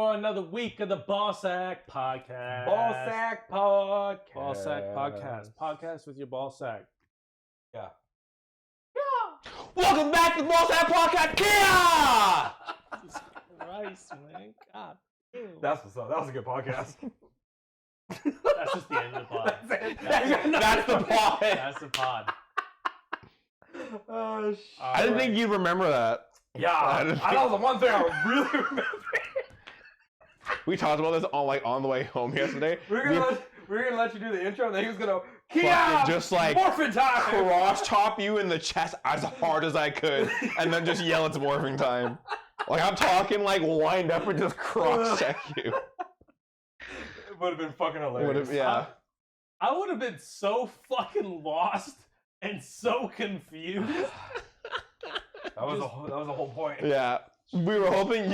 for another week of the Ballsack Podcast. Ballsack Podcast. Ballsack Podcast. Podcast with your ballsack. Yeah. Welcome back to the Ballsack Podcast. Yeah! Jesus Christ, man. God. Ew. That's what's up. That was a good podcast. That's just the end of the pod. That's the pod. That's the pod. Oh, shit. I didn't think you'd remember that. Yeah, that was the one thing I really remember. We talked about this on the way home yesterday. We're gonna let you do the intro, and then he was gonna just like morphin' time. cross chop you in the chest as hard as I could, and then just yell it's morphing time. Like I'm talking like wind up and just cross check you. It would have been fucking hilarious. Yeah. I would have been so fucking lost and so confused. That was the whole point. Yeah. We were hoping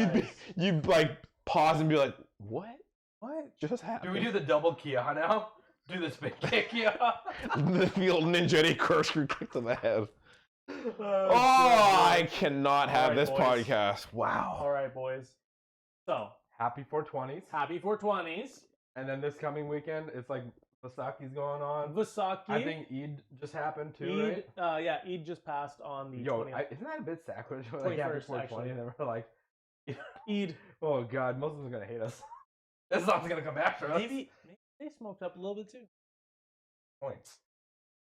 you'd like pause and be like, what? What just happened? Do we do the double Kia now? Do the spin kick, yeah. The old ninja corkscrew kick to the head. Oh, I cannot have Alright, this boys. podcast. Wow. All right, boys. So, happy 420s. happy 420s. And then this coming weekend, it's like Vasaki's going on. Vasaki. I think Eid just happened too, Eid, right? yeah, Eid just passed on the 20th. Isn't that a bit sacrilege? Like happy 21st, 420, actually. and then we're like, Eid. oh god, Muslims are gonna hate us. This song's gonna come after us. Maybe they smoked up a little bit too. Points.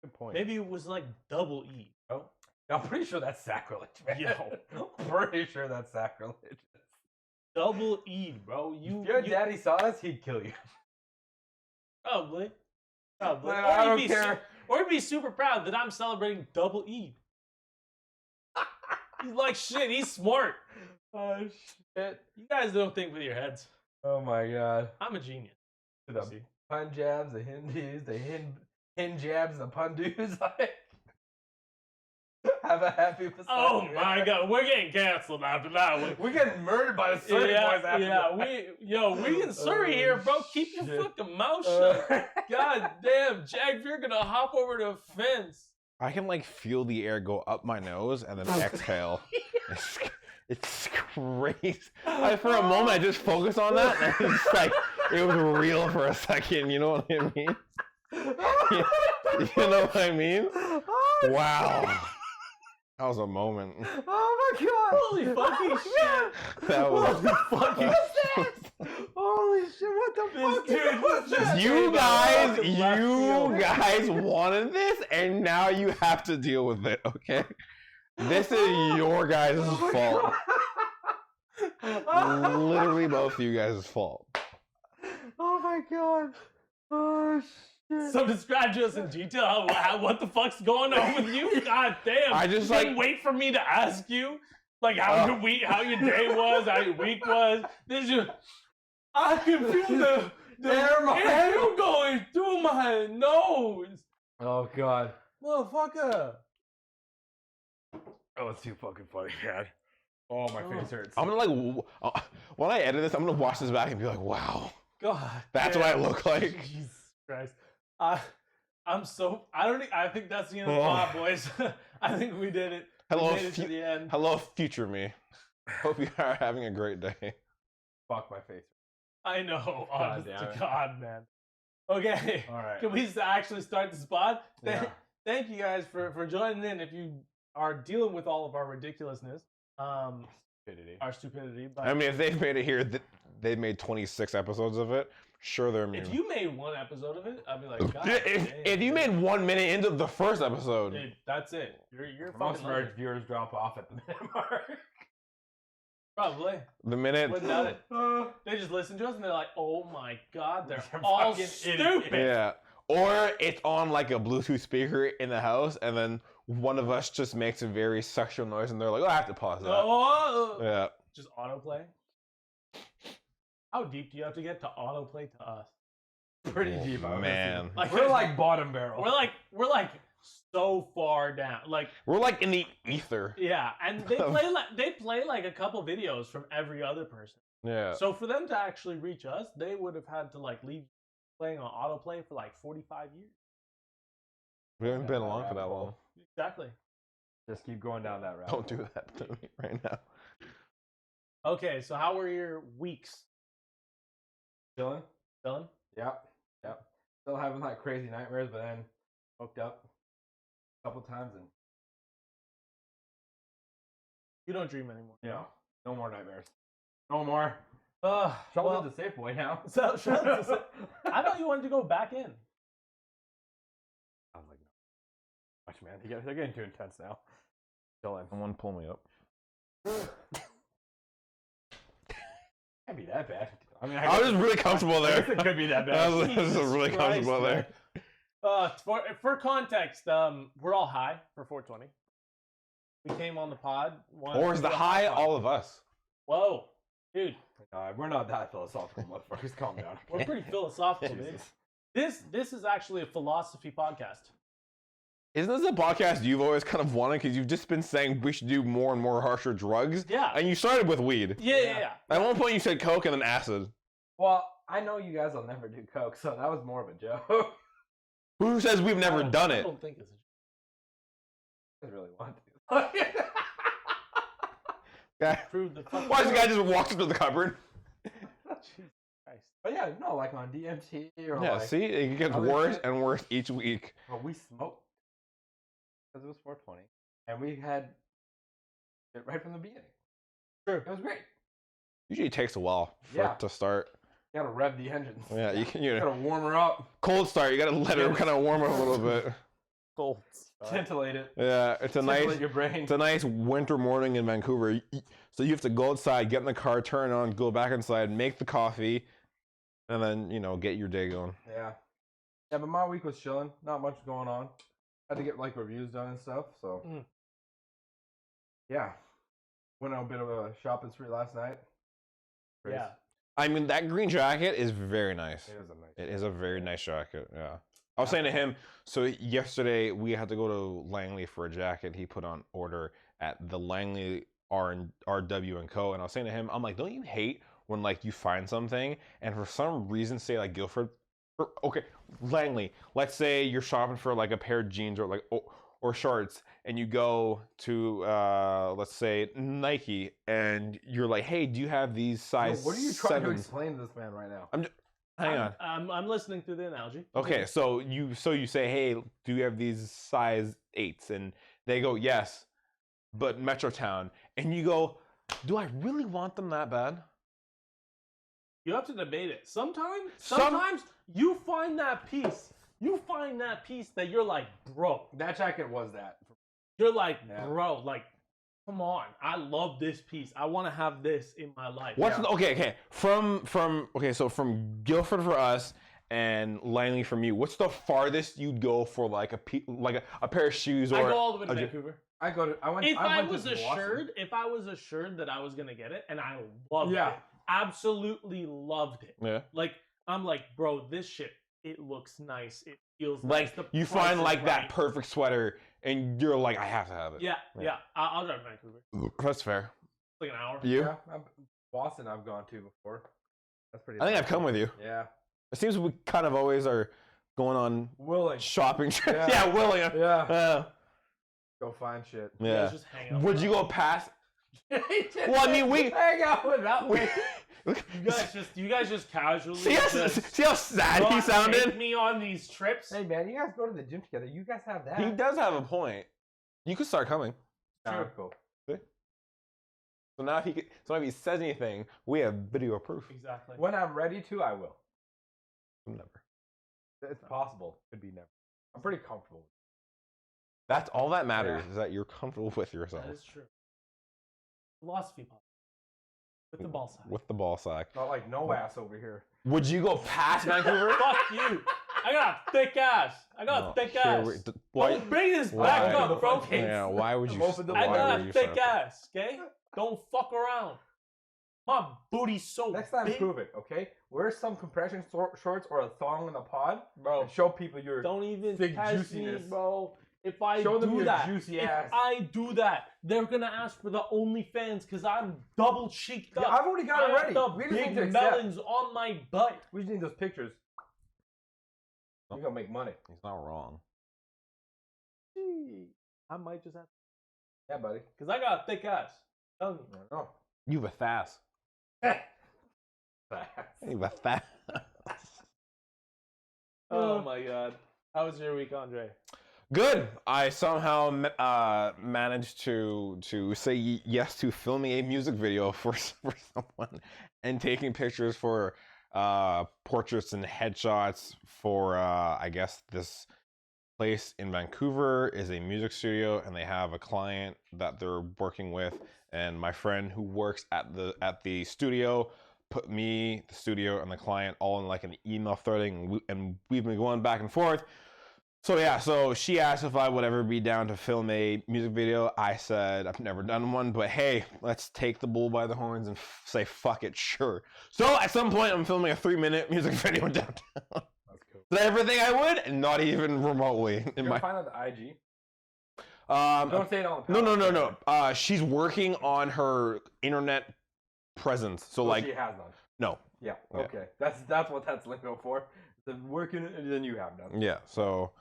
Good point. Maybe it was like double Eid. Oh, I'm pretty sure that's sacrilege, man. Yo. I'm pretty sure that's sacrilege. Double Eid, bro. If your daddy saw us, he'd kill you. Probably. Like, I don't care. Or he'd be super proud that I'm celebrating double Eid. He's like, shit, he's smart. Oh shit. You guys don't think with your heads. Oh my god. I'm a genius. The See? Punjabs, the Hindus, the Hinjabs, the Pundus, like. Have a happy Vasaki. Oh my god, we're getting canceled after that one. We're getting murdered by the Surrey boys after that. we in Surrey here, bro. Keep your shit. fucking mouth shut. God damn, Jack, if you're gonna hop over the fence. I can like feel the air go up my nose and then exhale. It's crazy. For a moment, I just focused on that, and it's like it was real for a second. You know what I mean? You know what I mean? Wow. That was a moment. Oh my god! Holy fucking shit! That was fucking shit! Holy shit! What the fuck? Dude, What's that? you guys Fucking left field. wanted this, and now you have to deal with it. Okay, this is your guys' fault. Literally, both of you guys' fault. Oh my god! Oh shit! So describe to us in detail what the fuck's going on with you? God damn! I just you didn't like wait for me to ask you, like how your day was, how your week was. This is I can feel the air going through my nose. Oh god! Motherfucker. Oh, it's too fucking funny, man. Oh, my face hurts. I'm gonna like when I edit this, I'm gonna watch this back and be like, wow, God. that's damn. what I look like. Jesus Christ. I think that's the end of the pod, boys. I think we did it. Hello, we made it to the end. Hello, future me. Hope you are having a great day. Fuck my face. I know. God Honest damn to it. God, man. Okay. All right. Can we actually start this pod? Yeah. Thank you guys for joining in. If you are dealing with all of our ridiculousness, Stupidity. our stupidity. But I mean, if they've made it here, they've made 26 episodes of it. Sure, they're immune. if you made one episode of it, I'd be like, God, If you made 1 minute into the first episode, dude, that's it. You're Most fucking of our legend. viewers drop off at the minute mark. Probably. the minute, Wouldn't doubt it. They just listen to us and they're like, oh my god, they're all fucking stupid. yeah, or it's on like a Bluetooth speaker in the house, and then one of us just makes a very sexual noise, and they're like, "Oh, I have to pause that." Oh, Yeah, just autoplay. How deep do you have to get to autoplay to us? Pretty deep, I would man. assume. Like We're like bottom barrel. we're like so far down. Like We're like in the ether. yeah, and they play like a couple videos from every other person. Yeah. So for them to actually reach us, they would have had to like leave playing on autoplay for like 45 years. We haven't been along for that long. Exactly. Just keep going down that route. Don't do that to me right now. Okay, so how were your weeks? Chilling. Dylan? Yep. Still having like crazy nightmares, but then woke up a couple times and You don't dream anymore. no more nightmares. No more. Well, Sheldon's a safe boy now. so Sheldon's I thought you wanted to go back in. I was like, no. Watch, man. They're getting too intense now. Chilling. Someone pull me up. Can't be that bad. I mean, I was really comfortable there. I guess it could be that I bad. was Jesus really Christ, comfortable there. For context, we're all high for 420. We came on the pod. Or is the high all of us? Whoa, dude. We're not that philosophical, motherfuckers. Calm down. We're pretty philosophical, dude. This is actually a philosophy podcast. Isn't this a podcast you've always kind of wanted? Because you've just been saying we should do more and more harsher drugs. Yeah. And you started with weed. Yeah. At one point you said coke and then acid. Well, I know you guys will never do coke, so that was more of a joke. Who says we've never done I it? don't think it's a I really want to. Yeah. prove the fuck. Why does the guy just walk into the cupboard? Jesus Christ. But yeah, no, like on DMT or Yeah, like. see? It gets other worse shit. and worse each week. Well, we smoked because it was 420, and we had it right from the beginning. Sure. It was great. Usually it takes a while for Yeah. it to start. You gotta rev the engines. Yeah, you You gotta warm her up, cold start. You gotta let it Yes. kind of warm up a little bit. Cold. titillate it, Yeah, it's a titillate nice, your brain. it's a nice winter morning in Vancouver. So you have to go outside, get in the car, turn it on, go back inside, make the coffee, and then get your day going. Yeah, but my week was chilling. Not much going on. Had to get like reviews done and stuff. So yeah, went on a bit of a shopping spree last night. Yeah. I mean, that green jacket is very nice. It was a nice. It is a very nice jacket. Yeah. I was saying to him, so yesterday we had to go to Langley for a jacket he put on order at the Langley RW and Co. And I was saying to him, I'm like, don't you hate when like you find something and for some reason say like Guildford, okay, Langley, let's say you're shopping for like a pair of jeans or like or shorts and you go to let's say Nike and you're like, hey, do you have these size? What are you trying to 7s? explain to this man right now? Hang on. I'm listening through the analogy. Okay, so you say, hey, do you have these size 8s? And they go, yes, but Metrotown. And you go, do I really want them that bad? You have to debate it. Sometimes you find that piece. You find that piece that you're like, bro. That jacket was that. You're like, Yeah. bro, like, come on. I love this piece. I want to have this in my life. What's okay? So from Guildford for us and Langley from you, what's the farthest you'd go for like a pair of shoes or? I go all the way to Vancouver. I went. If I went was to Boston. assured that I was gonna get it, and I loved Yeah. it, absolutely loved it. Yeah. Like I'm like, bro, this shit, it looks nice. It feels Like nice. you price find is like that right. perfect sweater, and you're like, I have to have it. Yeah. I'll drive to Vancouver. That's fair. Like an hour. You? Yeah, Boston. I've gone to before. That's pretty. I think I've come with you. Yeah. It seems we kind of always are going on Willing. shopping trips. Yeah. Yeah, willing. Yeah. Go find shit. You guys Yeah. just hang out. Would you go past? Well, I mean, we hang out without me. You guys just casually see how sad he take sounded. me on these trips. Hey man, you guys go to the gym together. You guys have that. He does have a point. You could start coming. Ah, cool. So now if he says anything, we have video proof. Exactly. When I'm ready to, I will. Never. It's possible. Could be never. I'm pretty comfortable. That's all that matters is that you're comfortable with yourself. That is true. Philosophy podcast. With the ball sack. With the ball sack. Not like no ass over here. Would you go past Vancouver? Fuck you. I got a thick ass. I got a thick ass. Why? Don't bring this Why? back up, bro. Yeah, why would you? Both of them I why got would a you thick start? ass, okay? Don't fuck around. My booty's so Next time, big. prove it, okay? Wear some compression shorts or a thong in the pod, Bro. and show people your. Don't even Big test juiciness. me, bro. If I Show them do your that, juicy if ass. I do that, they're gonna ask for the OnlyFans because I'm double cheeked up. Yeah, I've already got it I ready. have the We just need to big accept. melons on my butt. We just need those pictures. We're gonna make money. He's not wrong. I might just have Yeah, buddy. because I got a thick ass. Tell me. Oh. You have a fast. You have a fast. Oh my god. How was your week, Andre? Good. I somehow managed to say yes to filming a music video for someone and taking pictures for portraits and headshots for I guess this place in Vancouver is a music studio, and they have a client that they're working with, and my friend who works at the studio put me, the studio, and the client all in like an email threading, and we've been going back and forth. So yeah, so she asked if I would ever be down to film a music video. I said I've never done one, but hey, let's take the bull by the horns and say fuck it, sure. So at some point, I'm filming a 3-minute music video downtown. That's cool. Is that everything I would? And not even remotely. Did you find out the IG? Don't say it on the No. She's working on her internet presence. So like, she has none. No. Yeah. Okay. That's what that's lingo for. The working, and then you have none. Yeah. So,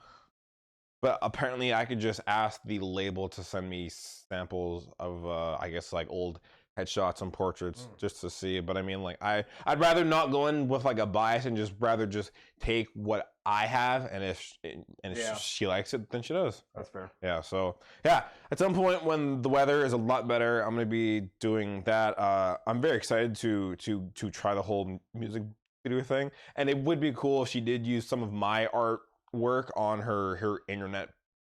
but apparently I could just ask the label to send me samples of I guess like old headshots and portraits just to see. But I mean, like I'd rather not go in with like a bias and just rather just take what I have, and if she likes it, then she does. That's fair. Yeah. So yeah, at some point when the weather is a lot better, I'm gonna be doing that. I'm very excited to try the whole music video thing, and it would be cool if she did use some of my artwork on her internet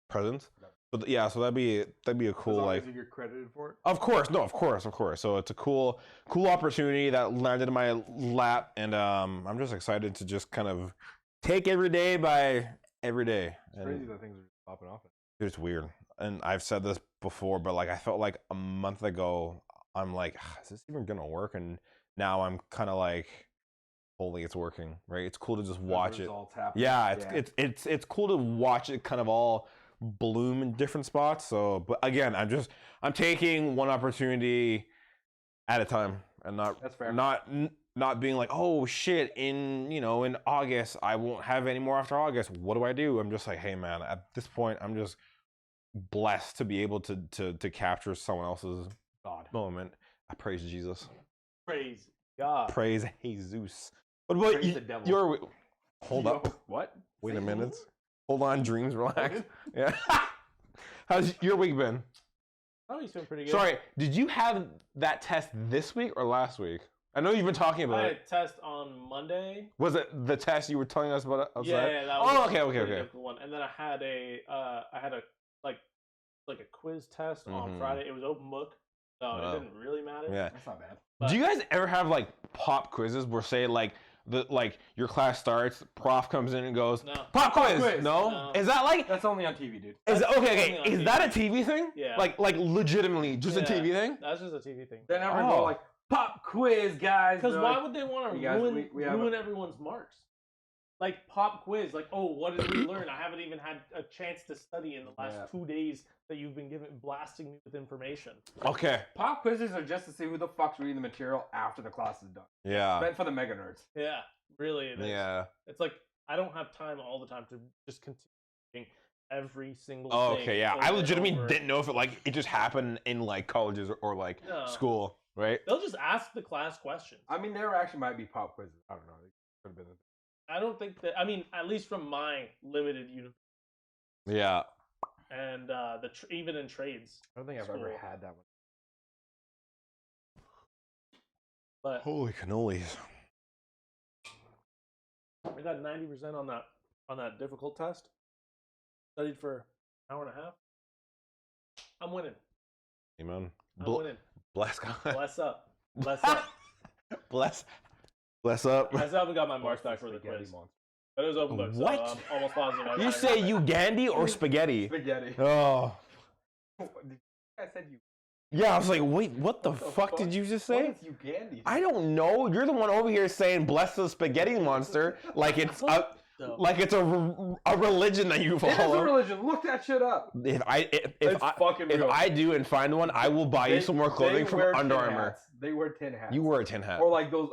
presence. But yeah, so that'd be a cool, like, you get credited for it. Of course. So it's a cool opportunity that landed in my lap, and I'm just excited to just kind of take every day by every day. It's crazy that things are just popping off. It's weird, and I've said this before, but like I felt like a month ago, I'm like, is this even gonna work? And now I'm kind of like, holy, it's working, right? It's cool to just watch it. Yeah, it's cool to watch it kind of all bloom in different spots. So, but again, I'm taking one opportunity at a time, and that's fair. Not being like, oh shit, in August I won't have any more after August. What do? I'm just like, hey man, at this point I'm just blessed to be able to capture someone else's moment. I praise Jesus. Praise God. Praise Jesus. What about praise the devil. Hold up. What? Wait a minute. Hold on, dreams, relax. Yeah. How's your week been? Oh, he's been pretty good. Sorry, did you have that test this week or last week? I know you've been talking about it. I had a test on Monday. Was it the test you were telling us about outside? Yeah, that was okay. One. And then I had a like a quiz test on Friday. It was open book, so it didn't really matter. Yeah, that's not bad. But do you guys ever have like pop quizzes where say like your class starts, prof comes in and goes, no. Pop quiz. No? Is that like that's only on TV, dude? Is okay. Is TV. That a TV thing? Yeah. Like legitimately just a TV thing? That's just a TV thing. They never go like pop quiz, guys. Because why would they want to ruin everyone's marks? Like pop quiz, like, oh, what did we learn? I haven't even had a chance to study in the last 2 days that you've been blasting me with information. Okay. Pop quizzes are just to see who the fuck's reading the material after the class is done. Yeah. Meant for the mega nerds. Yeah, really it is. Yeah. It's like, I don't have time all the time to just continue every single thing. Okay, yeah. I legitimately didn't know if it just happened in like colleges or like school, right? They'll just ask the class questions. I mean, there actually might be pop quizzes. I don't know. They could have been. I don't think that. I mean, at least from my limited university. Yeah. And even in trades. I don't think I've ever had that one. But holy cannolis! I got 90% on that difficult test. Studied for an hour and a half. I'm winning. Amen. I'm winning. Bless God. Bless up. Bless up. Bless up. I still haven't got my marks back for the quiz. But it was open book, so what? I'm almost positive. You say Ugandi or spaghetti? Spaghetti. Oh. I said you. Yeah, I was like, wait, what the fuck did you just say? What is Ugandi? I don't know. You're the one over here saying bless the spaghetti monster like it's a religion that you follow. It is a religion. Look that shit up. If I do and find one, I will buy you some more clothing from Under Armour. Hats. They wear tin hats. You wear a tin hat. Or like those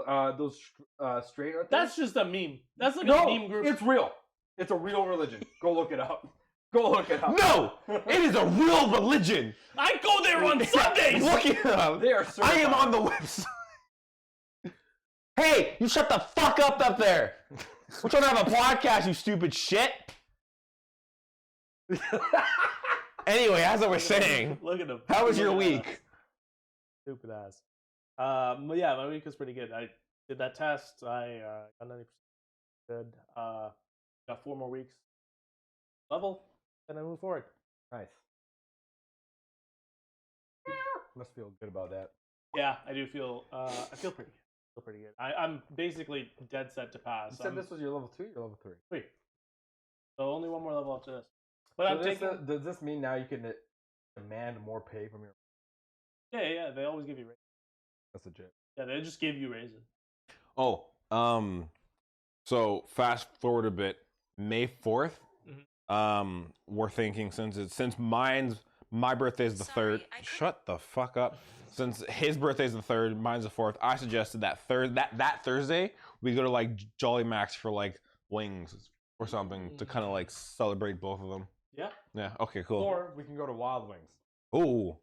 straightener things. That's just a meme. That's like a meme group. It's real. It's a real religion. Go look it up. Go look it up. No! It is a real religion! I go there on Sundays! Look it up. They are certified. I am on the website. Hey, you shut the fuck up there! We're trying to have a podcast, you stupid shit. Anyway, as I was saying, Look at him. how was your Look at week? us. Stupid ass. Yeah, my week was pretty good. I did that test. I got 90% good. Got 4 more weeks level, and I move forward. Nice. Must feel good about that. Yeah, I do feel. I feel pretty good. Feel pretty good. I'm basically dead set to pass. You said this was your level 2, your level 3. 3. So only 1 more level after this. But So I'm taking. does this mean now you can demand more pay from your? Yeah. They always give you raises. That's legit. Yeah, they just give you raises. Oh, so fast forward a bit. May 4th. We're thinking since my birthday's the 3rd. Shut the fuck up. Since his birthday's the 3rd, mine's the 4th. I suggested that Thursday we go to like Jolly Max for like wings or something to kind of like celebrate both of them. Yeah. Yeah. Okay. Cool. Or we can go to Wild Wings. Ooh.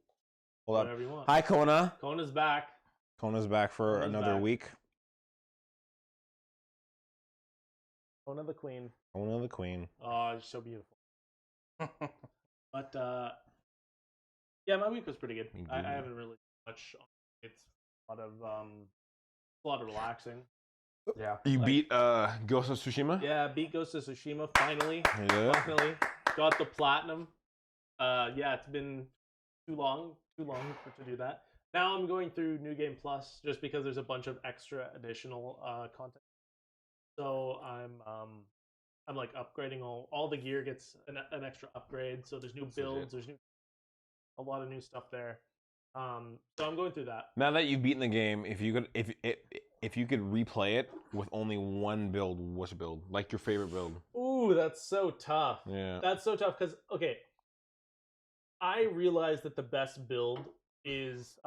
Hold Whatever you want. Hi, Kona. Kona's back. Kona's back for Kona's another back. week. Kona the queen. Kona the queen. Oh, she's so beautiful. But yeah, my week was pretty good. I haven't really much. It's a lot of relaxing. Yeah. You beat Ghost of Tsushima? Yeah, beat Ghost of Tsushima finally. Yeah. Finally got the platinum. Yeah, it's been too long to do that. Now I'm going through New Game Plus just because there's a bunch of extra additional content. So I'm like upgrading all the gear gets an extra upgrade. So there's new builds, there's a lot of new stuff there. So I'm going through that. Now that you've beaten the game, if you could replay it with only one build, which build? Like your favorite build? Ooh, that's so tough. Yeah. That's so tough because okay, I realized that the best build is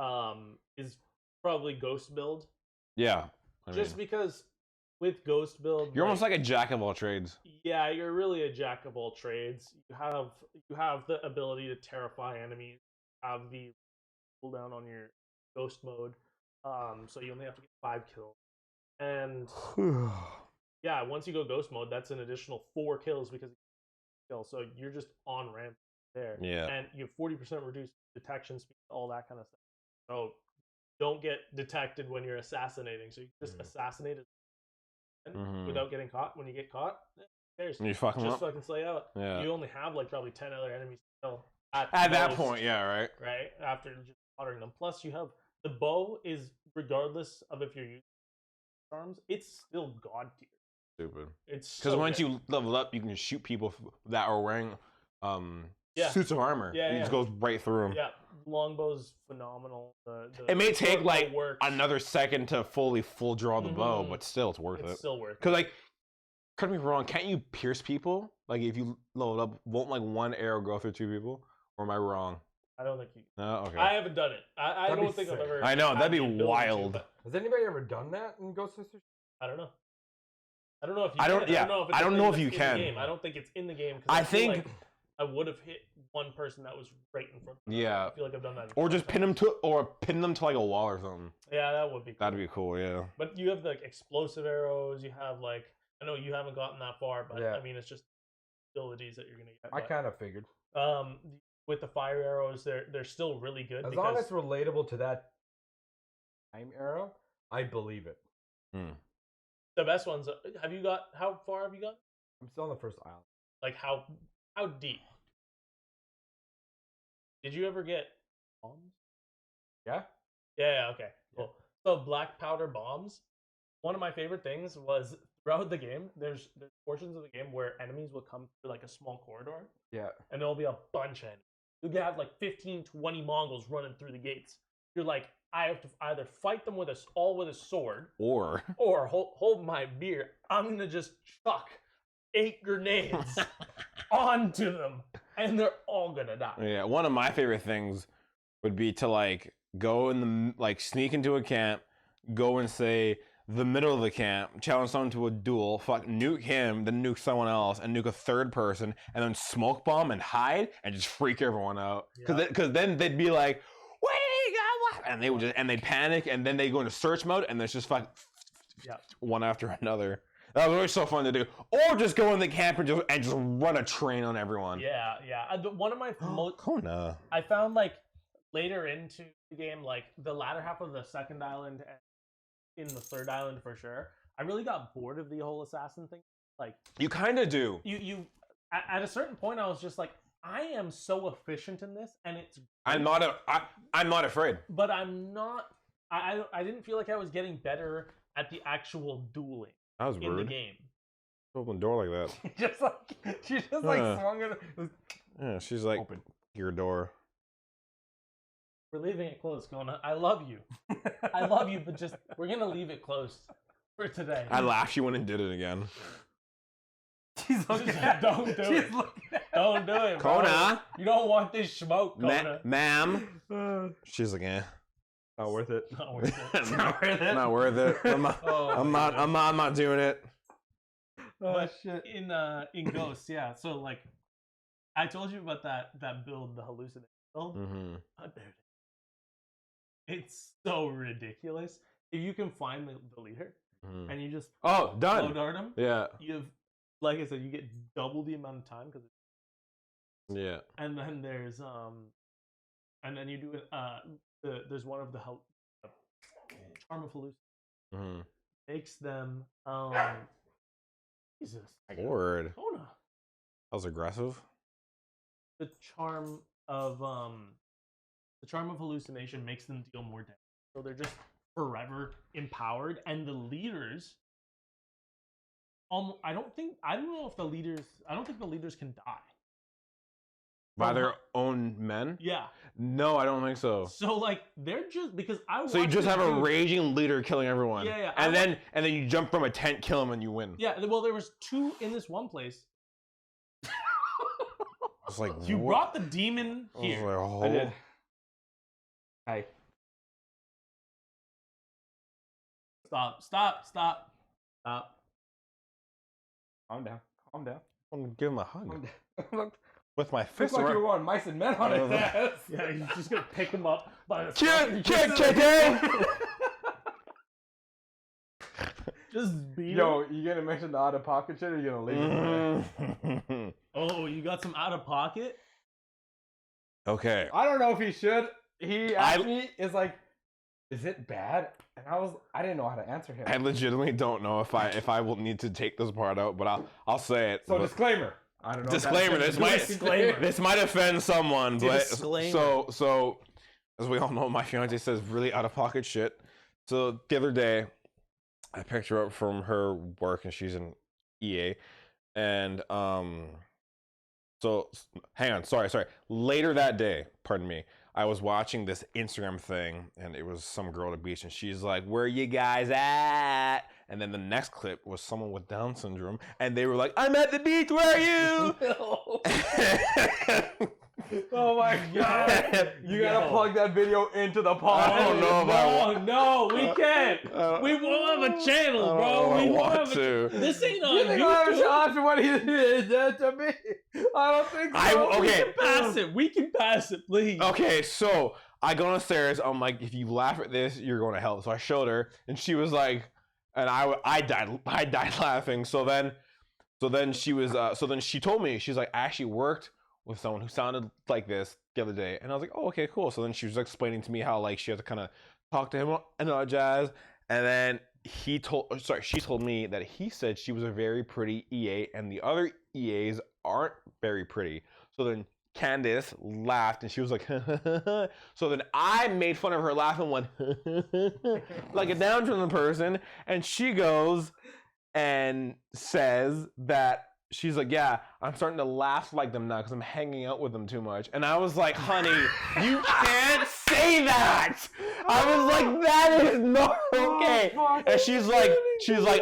probably Ghost build. Yeah. Just because with Ghost build, you're almost like a jack of all trades. Yeah, you're really a jack of all trades. You have the ability to terrify enemies. You have the cooldown on your Ghost mode. So you only have to get 5 kills. And yeah, once you go Ghost mode, that's an additional 4 kills because so you're just on ramp there. Yeah. And you have 40% reduced detection speed, all that kind of stuff. So don't get detected when you're assassinating. So you just assassinate it without getting caught. When you get caught, who cares? You fucking just fucking slay out. Yeah. You only have like probably 10 other enemies to kill at that point. Yeah, right. Right after just slaughtering them. Plus, you have the bow is regardless of if you're using arms, it's still god tier. Stupid. It's because once you level up, you can just shoot people that are wearing suits of armor. Yeah, it just goes right through them. Yeah, longbow's phenomenal. It may take like another second to full draw the bow, but still, it's worth it. It's still worth it. Because like, correct me if I'm wrong, can't you pierce people? Like if you level up, won't like one arrow go through 2 people? Or am I wrong? I don't think you. No, okay. I haven't done it. I don't think I've ever. I know that'd be wild. Has anybody ever done that in Ghost of Tsushima? I don't know. I don't know if you. I don't. Can. Yeah. I don't know if you can. I don't think it's in the game. I think like I would have hit one person that was right in front of me. Yeah. I feel like I've done that. Or just pin them to like a wall or something. Yeah, that would be cool. That'd be cool, yeah. But you have like explosive arrows, you have like I know you haven't gotten that far, but I mean it's just abilities that you're gonna get. I kind of figured. With the fire arrows, they're still really good. As long as it's relatable to that time arrow, I believe it. The best ones. How far have you got? I'm still on the first island. Like how deep? Did you ever get bombs? Yeah. Yeah. Okay. Cool. So black powder bombs. One of my favorite things was throughout the game. There's portions of the game where enemies will come through like a small corridor. Yeah. And there'll be a bunch of enemies. You can have like 15, 20 Mongols running through the gates. You're like, I have to either fight them with a sword, or hold my beer. I'm gonna just chuck 8 grenades onto them, and they're all gonna die. Yeah, one of my favorite things would be to like go in sneak into a camp, go and say the middle of the camp, challenge someone to a duel, nuke him, then nuke someone else, and nuke a third person, and then smoke bomb and hide and just freak everyone out. Because then they'd be like, "Where did he go?" And they'd panic, and then they go into search mode, and there's just one after another. That was always so fun to do. Or just go in the camp and just run a train on everyone. Yeah. One of my most Kona. I found like later into the game, like the latter half of the second island and in the third island for sure, I really got bored of the whole assassin thing. Like You kind of do. You at a certain point, I was just like, I am so efficient in this, and it's. I'm not afraid. But I'm not. I didn't feel like I was getting better at the actual dueling That was in rude. the game. Open the door like that. she just swung it. Yeah, she's like, Open your door. We're leaving it closed, Kona. I love you. I love you, but just we're gonna leave it closed for today. I laughed. She went and did it again. She's looking at Don't do it. Don't do it, bro. Kona. You don't want this smoke, Kona. Ma'am. She's like, eh. Not worth it. Not worth it. Not worth it. Not worth it. I'm not doing it. Oh But shit. in Ghosts, yeah. So like, I told you about that build, the hallucination build. Mm-hmm. It's so ridiculous. If you can find the leader and you just Oh, done. low dart him, Yeah. you've, like I said, you get double the amount of time because. Yeah. And then there's and then you do it. There's one of the charm of hallucination Mm-hmm. makes them Jesus Lord. Kona. That was aggressive. The charm of hallucination makes them deal more damage, so they're just forever empowered. And the leaders, I don't know if the leaders can die By their own men? Yeah. No, I don't think so. So like they're just because I. So you just have a raging leader killing everyone. Yeah. And then you jump from a tent, kill him, and you win. Yeah. Well, there was 2 in this one place. It's like You what? brought the demon I was here. like, oh. I did. Hi. Stop. Calm down. I'm gonna give him a hug Calm down. with my Looks fist. like around- you were on mice and men on his ass. Yeah, you're just gonna pick him up by the Kid. Just beat Yo, him. you gonna mention the out of pocket shit or you gonna leave it? Mhm. Oh, you got some out of pocket? Okay. I don't know if he should. He asked me, is like, is it bad? And I didn't know how to answer him. I legitimately don't know if I will need to take this part out, but I'll say it. So but- disclaimer. I don't know. if Disclaimer, that's Disclaimer. this might offend someone, but Disclaimer. so as we all know, my fiance says really out of pocket shit. So the other day, I picked her up from her work, and she's in EA, and so hang on, sorry. Later that day, pardon me, I was watching this Instagram thing, and it was some girl at the beach, and she's like, "Where you guys at?" And then the next clip was someone with Down syndrome, and they were like, "I'm at the beach. Where are you?" Oh my god! You gotta plug that video into the pod. I don't know if I want. No, we can't. We won't have a channel, bro. We won't have to. This ain't on You think I'll have a YouTube. shot after what he did to me? I don't think so. Okay. We can pass it, please. Okay, so I go downstairs. I'm like, if you laugh at this, you're going to hell. So I showed her, and she was like, and I died laughing. So then she was, so then she told me, she's like, I actually worked with someone who sounded like this the other day, and I was like, oh, okay, cool. So then she was explaining to me how like she had to kind of talk to him and all that jazz, and then she told me that he said she was a very pretty EA, and the other EAs aren't very pretty. So then Candace laughed, and she was like, so then I made fun of her laughing one like a Down syndrome person, and she goes and says that she's like, yeah, I'm starting to laugh like them now because I'm hanging out with them too much. And I was like, honey, you can't say that. I was like, that is not okay. And she's like,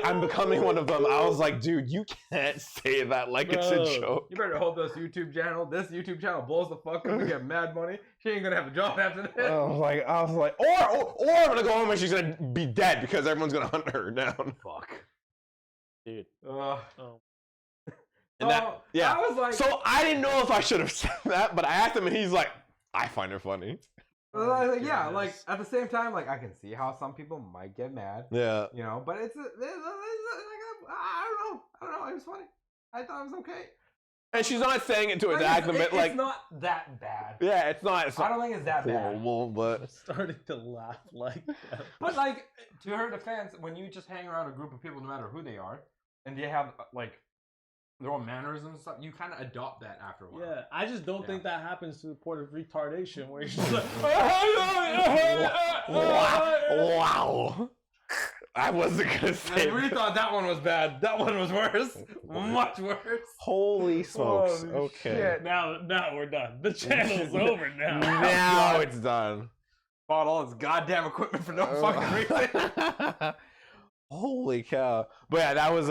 I'm becoming one of them. I was like, dude, you can't say that like it's a joke. You better hope this YouTube channel blows the fuck up and get mad money. She ain't gonna have a job after this. I was like, or I'm gonna go home and she's gonna be dead because everyone's gonna hunt her down. Fuck. Dude. And that, yeah. I was like, so I didn't know if I should have said that, but I asked him, and he's like, I find her funny. yeah, like at the same time, like I can see how some people might get mad. Yeah. You know, but it's like I don't know. It was funny. I thought it was okay. And she's not saying it to attack them, but like it's not that bad. yeah, it's not. I don't think it's that bad. horrible, but I'm starting to laugh like that. But like, to her defense, when you just hang around a group of people, no matter who they are, and they have like their own mannerisms and stuff, you kind of adopt that after a while. Yeah, I just don't think that happens to the point of retardation where you're just like, wow. I wasn't gonna say. I really thought that one was bad. That one was worse. Much worse. Holy smokes! Holy Okay. shit. now we're done. The channel's over now. Now it's done. Bought all this goddamn equipment for no fucking reason. Holy cow! But yeah, that was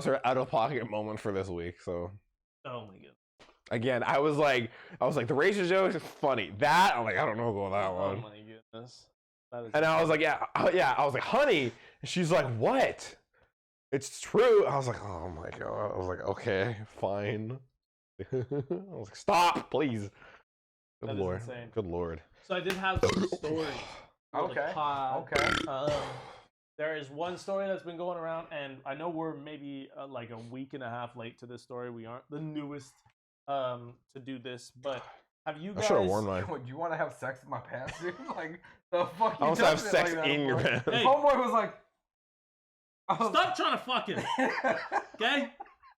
her out of pocket moment for this week. So Oh my god. again, I was like, the racist joke is funny. That I'm like, I don't know about that Oh one. my goodness. That is And I was like, yeah. I was like, honey. And she's like, what? It's true. I was like, oh my god. I was like, okay, fine. I was like, stop, please. Good That is lord. insane. Good lord. So I did have some stories. for the Okay. pod. Okay. There is one story that's been going around, and I know we're maybe like a week and a half late to this story. We aren't the newest to do this, but have you I guys? should have worn mine. What, do you want to have sex with my pants, dude? Like, the fuck I you also have touching it sex like that in your for? pants. Hey. Homeboy was like, Stop trying to fuck it, okay?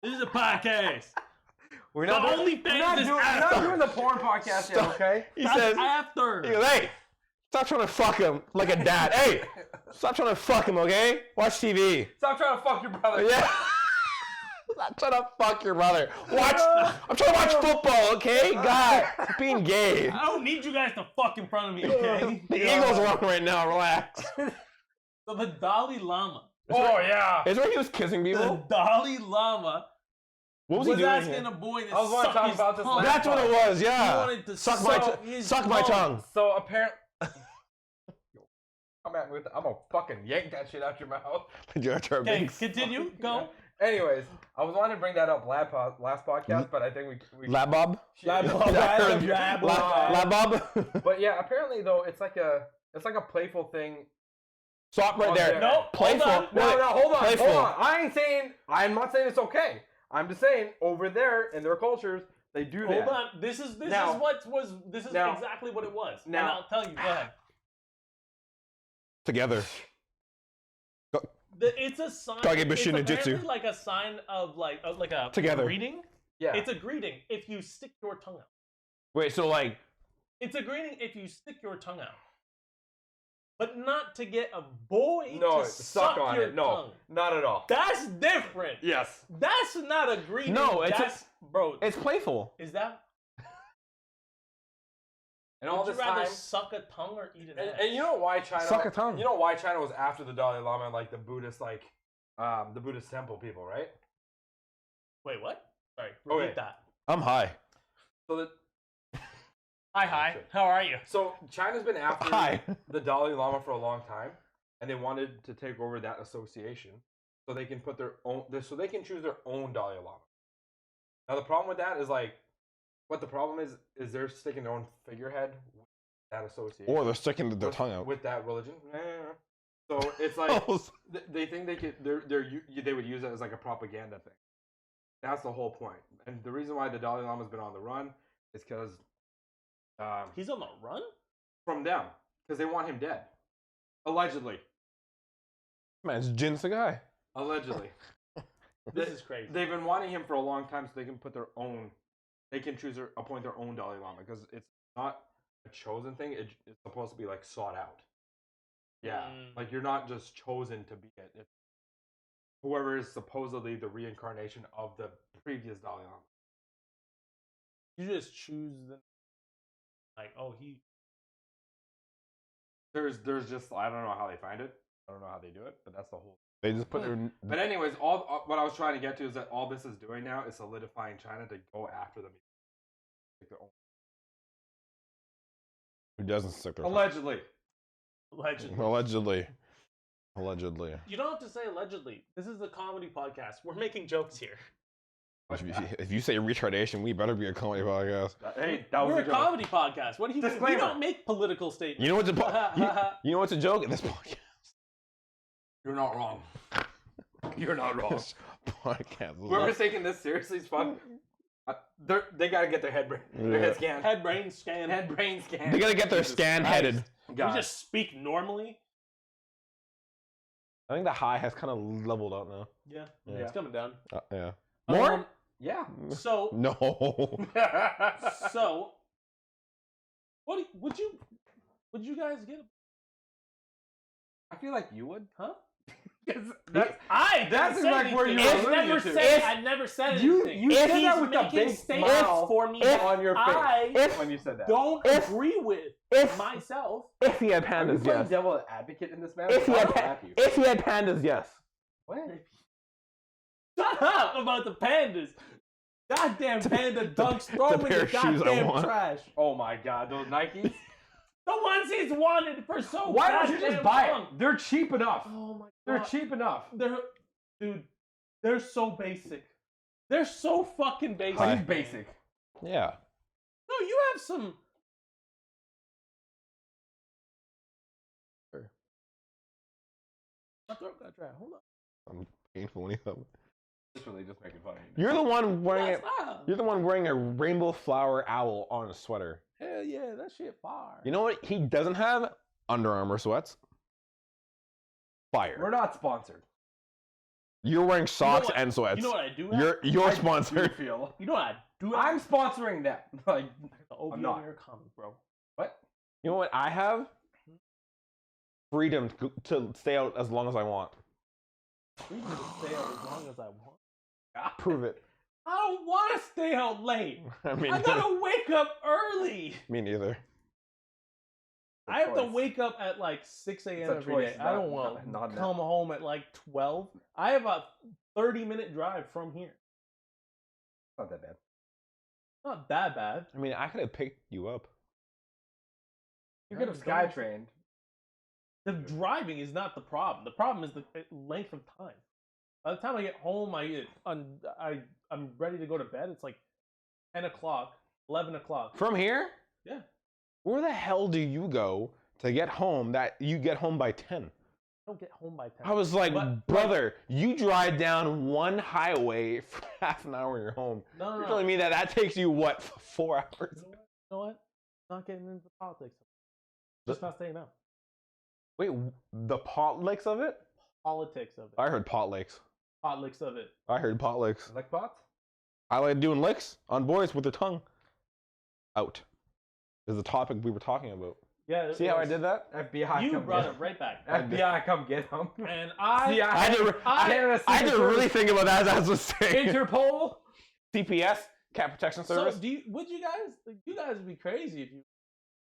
This is a podcast. We're The not doing, only thing is we're not after. doing the porn podcast yet, okay? He That's says, after. he goes, hey, stop trying to fuck him like a dad. Hey, stop trying to fuck him, okay? Watch TV. Stop trying to fuck your brother. Yeah. Stop trying to fuck your brother. Watch. I'm trying to watch football, okay? God, it's being gay. I don't need you guys to fuck in front of me, okay? The Eagles are on right now. Relax. So the Dalai Lama. Oh, yeah. Is where he was kissing The people? Dalai Lama What was was he doing? asking here? a boy to I was wanting to suck talk his about this tongue. last That's what it was. He Yeah. wanted to Suck my his tongue. So apparently, I'm gonna fucking yank that shit out your mouth. Okay, continue. Go. Anyways, I was wanting to bring that up last podcast, but I think we Lab Bob? Lab Bob. Lab Bob? But yeah, apparently though, it's like a playful thing. Stop right Oh, there. yeah. No, Playful. hold on. No, hold on, Playful. hold on. I'm not saying it's okay. I'm just saying over there in their cultures, they do that. Hold on. This is Now- exactly what it was. And now- I'll tell you. Go ahead. Together. It's a sign. Kage It's Bushin apparently Ninjutsu. like a sign of like a Together. greeting. Yeah. It's a greeting if you stick your tongue out. Wait, so like, It's a greeting if you stick your tongue out. But not to get a boy no, to suck suck on your it. No, tongue. not at all. That's different. Yes. That's not a greeting. No, it's bro. it's playful. Is that? And all Would this you rather time, suck a tongue or eat an ass? and you know why China? Suck a tongue. You know why China was after the Dalai Lama and like the Buddhist the Buddhist temple people, right? Wait, what? Sorry, repeat Okay. that. I'm high. So that Hi. How are you? so China's been after Hi. the Dalai Lama for a long time, and they wanted to take over that association so they can put their own, so they can choose their own Dalai Lama. Now the problem with that is like, what the problem is they're sticking their own figurehead with that association. Or they're sticking their with, tongue out. with that religion. So it's like they think they could they would use it as like a propaganda thing. That's the whole point. And the reason why the Dalai Lama's been on the run is because He's on the run? from them, because they want him dead, allegedly. Man, it's Jin's the guy. Allegedly. This is crazy. They've been wanting him for a long time, so they can put their own. They can appoint their own Dalai Lama, because it's not a chosen thing. It's supposed to be like sought out. Yeah, like you're not just chosen to be it. It's whoever is supposedly the reincarnation of the previous Dalai Lama. You just choose the like. Oh, he. There's just I don't know how they find it. I don't know how they do it, but that's the whole. They just put their. But anyways, all what I was trying to get to is that all this is doing now is solidifying China to go after them. Like their own. Who doesn't stick their Allegedly. Allegedly. Allegedly. You don't have to say allegedly. This is a comedy podcast. We're making jokes here. If you say retardation, we better be a comedy podcast. Hey, that was We're a a joke. comedy podcast. What do you think? We Disclaimer. don't make political statements. You know what's a you know what's a joke in this podcast? You're not wrong. You're not wrong. This podcast. Whoever's taking this seriously is fun. They gotta get their head scanned. Head brain scan. Head brain scan. They gotta get their scan headed. Can we just speak normally? I think the high has kind of leveled out now. Yeah. Yeah. It's coming down. Yeah. More? Yeah. So No. so would you guys get a I feel like you would. huh? That's like where you I never said anything. You said that with a making big statements smile for me on your face when you said that. don't agree with myself. If he had Are you pandas, playing yes. devil advocate in this matter? If he had pandas, yes. What? Shut up about the pandas. Goddamn panda dunks, throw them in pair the of shoes I goddamn want. trash. Oh my god, those Nikes. The ones he's wanted for so Why don't you just goddamn buy long. it? They're cheap enough. Oh my god. They're cheap enough. They're so basic. They're so fucking basic. Are you basic? Yeah. No, you have some. My throat got dry. Hold on. I'm painful when you have. Literally just making fun of You're the one wearing That's it. not. You're the one wearing a rainbow flower owl on a sweater. Hell yeah, that shit fire. You know what he doesn't have? Under Armour sweats. Fire. We're not sponsored. You're wearing socks what- and sweats. You know what I do? Have? You're I sponsored. do feel. You know what I do? Have? I'm sponsoring them. Like, the OB not. Mirror comic, bro. what? You know what I have? Freedom to stay out as long as I want. Freedom to stay out as long as I want. Prove it. I don't want to stay out late. I mean, I gotta wake up early. me neither. I have to wake up at like 6 a.m. It's a every choice, day. I don't not- want not to that. come home at like 12. I have a 30-minute drive from here. Not that bad. Not that bad. I mean, I could have picked you up. You could have SkyTrained. The driving is not the problem. The problem is the length of time. By the time I get home, I'm ready to go to bed. It's like 10 o'clock, 11 o'clock. From here? Yeah. Where the hell do you go to get home that you get home by 10? I don't get home by 10. I was like, But- brother, you drive down one highway for half an hour and you're home. No. You're telling me that takes you, what, 4 hours? You know what? Not getting into politics. Just not saying no. Wait, the pot licks of it? Politics of it. I heard pot licks. Politics of it. I heard pot licks. Like bots? I like doing licks on boys with their tongue out. Is the topic we were talking about. Yeah. See how I did that? FBI, You come brought get it right back. FBI, come get them. And I. See, I had to really think about that as I was saying. Interpol. CPS, Cat Protection Service. So would you guys would be crazy if you did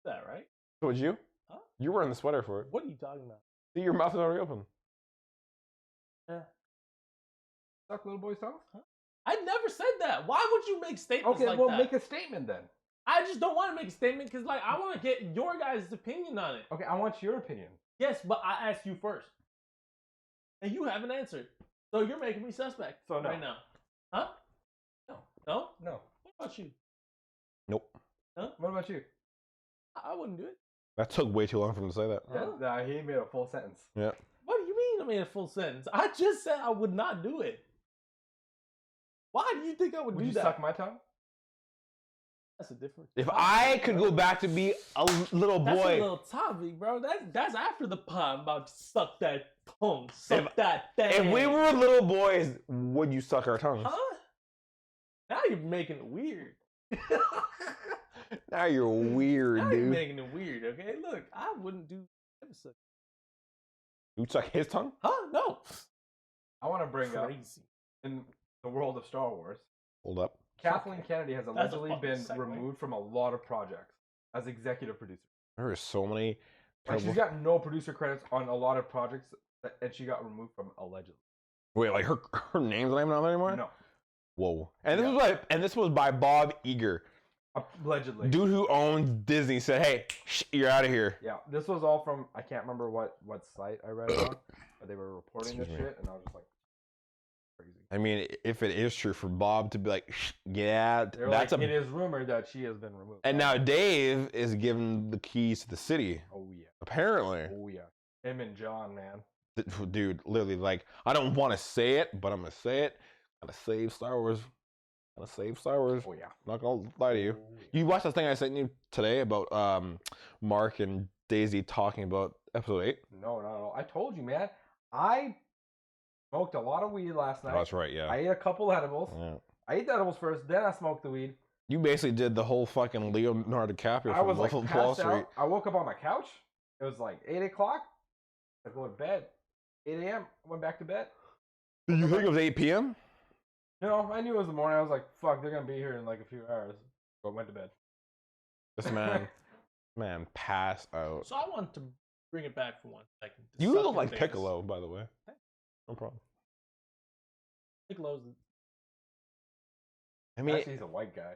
that, right? Would you? Huh? You were in the sweater for it. What are you talking about? See, your mouth is already open. Yeah. Suck little boy's tongue? I never said that. Why would you make statements Okay, like well, that? make a statement then. I just don't want to make a statement because, like, I want to get your guys' opinion on it. Okay, I want your opinion. Yes, but I asked you first, and you haven't answered. So you're making me suspect So no. right now. Huh? No? No. What about you? Nope. What about you? I wouldn't do it. That took way too long for him to say that. Huh? Nah, he made a full sentence. Yeah. What do you mean I made a full sentence? I just said I would not do it. Why do you think I would Would do you that? suck my tongue? That's a different. If topic, I could bro. go back to be a little That's boy, a little topic, bro. That's after the pod. I'm about to suck that tongue, suck that thing. if we were little boys, would you suck our tongues? huh? Now you're making it weird. Now you're weird, Now you're dude. making it weird. Okay, look, I wouldn't do episode. You'd suck his tongue? Huh? No. I want to bring up, Crazy. in the world of Star Wars, Hold up. Kathleen Kennedy has That's a allegedly fucking been segue. removed from a lot of projects as executive producer. There are so many. Like, she's got no producer credits on a lot of projects, and she got removed from allegedly. Wait, like her name's not even on there anymore? No, Whoa. And this Yeah. was by Bob Iger, allegedly. dude who owns Disney. Said, "Hey, you're out of here." Yeah, this was all from, I can't remember what site I read it on, but they were reporting this Excuse me. shit, and I was just like, crazy. I mean, if it is true for Bob to be like, "Yeah, They're that's like, a," it is rumored that she has been removed. and now Dave is given the keys to the city. Oh yeah, Apparently, oh yeah. Him and John, man. Dude, literally, like, I don't want to say it, but I'm gonna say it. Gotta save Star Wars. Gotta save Star Wars. Oh yeah. Not gonna lie to you. You watched the thing I sent you today about Mark and Daisy talking about episode 8? No, not at all. I told you, man. I smoked a lot of weed last night. Oh, that's right, yeah. I ate a couple edibles. Yeah. I ate the edibles first, then I smoked the weed. You basically did the whole fucking Leonardo DiCaprio I from was like Wolf of Wall passed Street. out. I woke up on my couch. It was like 8 o'clock. I go to bed. 8 a.m. I went back to bed. Did you think it was 8 p.m.? No, I knew it was the morning. I was like, fuck, they're going to be here in like a few hours. So I went to bed. This man, pass out. So I want to bring it back for 1 second. You look like Piccolo, by the way. No problem. Piccolo's. I mean, actually, he's a white guy.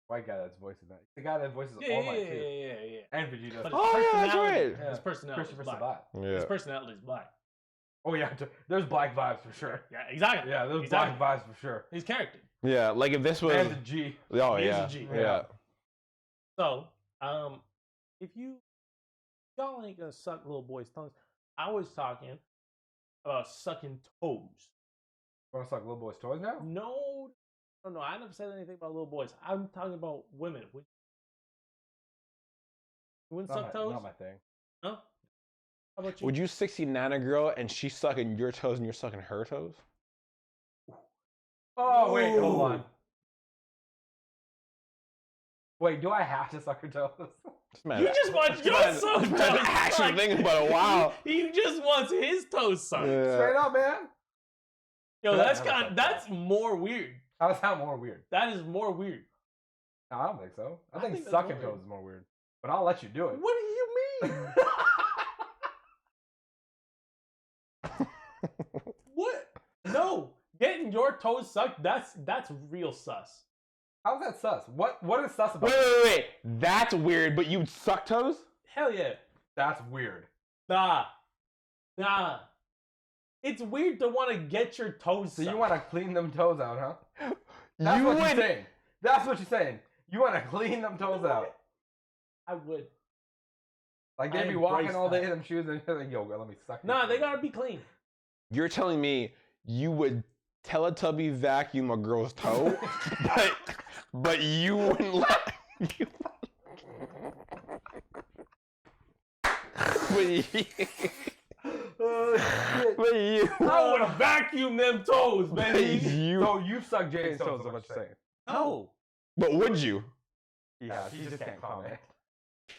White guy that's voicing that. The guy that voices Yeah, All Might too. yeah. And Vegeta. But oh yeah, that's right. Yeah. His personality Christopher is black. Sabat. Yeah. His personality is black. Oh yeah, there's black vibes for sure. Yeah, exactly. Yeah, there's exactly. black vibes for sure. His character. Yeah, like if this was. And the G. Oh He is yeah. a G. Yeah. So, if y'all ain't gonna suck little boys' tongues, I was talking about sucking toes. You want to suck little boys' toys now? No, I never said anything about little boys. I'm talking about women. You wouldn't suck toes? Not my thing. Huh? How about you? Would you 69 a girl and she's sucking your toes and you're sucking her toes? Oh wait, hold Ooh. on. Wait, do I have to suck her toes? This man, You just want your toes this man's actually sucked. thinking about it. Wow. He just wants his toes sucked. Yeah. Straight up, man. Yo, That- that's that was kind. like That's more weird. How's that more weird? That is more weird. No, I don't think so. I I think think that's sucking more toes is more weird. But I'll let you do it. What do you mean? What? No, getting your toes sucked. That's real sus. How's that sus? What is sus about? Wait. That's weird, but you'd suck toes? Hell yeah. That's weird. Nah. It's weird to want to get your toes So sucked. you want to clean them toes out, huh? That's You what would. you're saying. That's what you're saying. You want to clean them toes out. I would. Like I they'd be walking embrace all day that. in them shoes and you're like, yo, let me suck. Nah, your they toes." gotta be clean. You're telling me you would Teletubby vacuum a girl's toe, but you wouldn't let you. But you. I would vacuum them toes, But baby. you. So you've sucked Jane's toes, is what you're saying. No. But would you? Yeah, she just can't comment.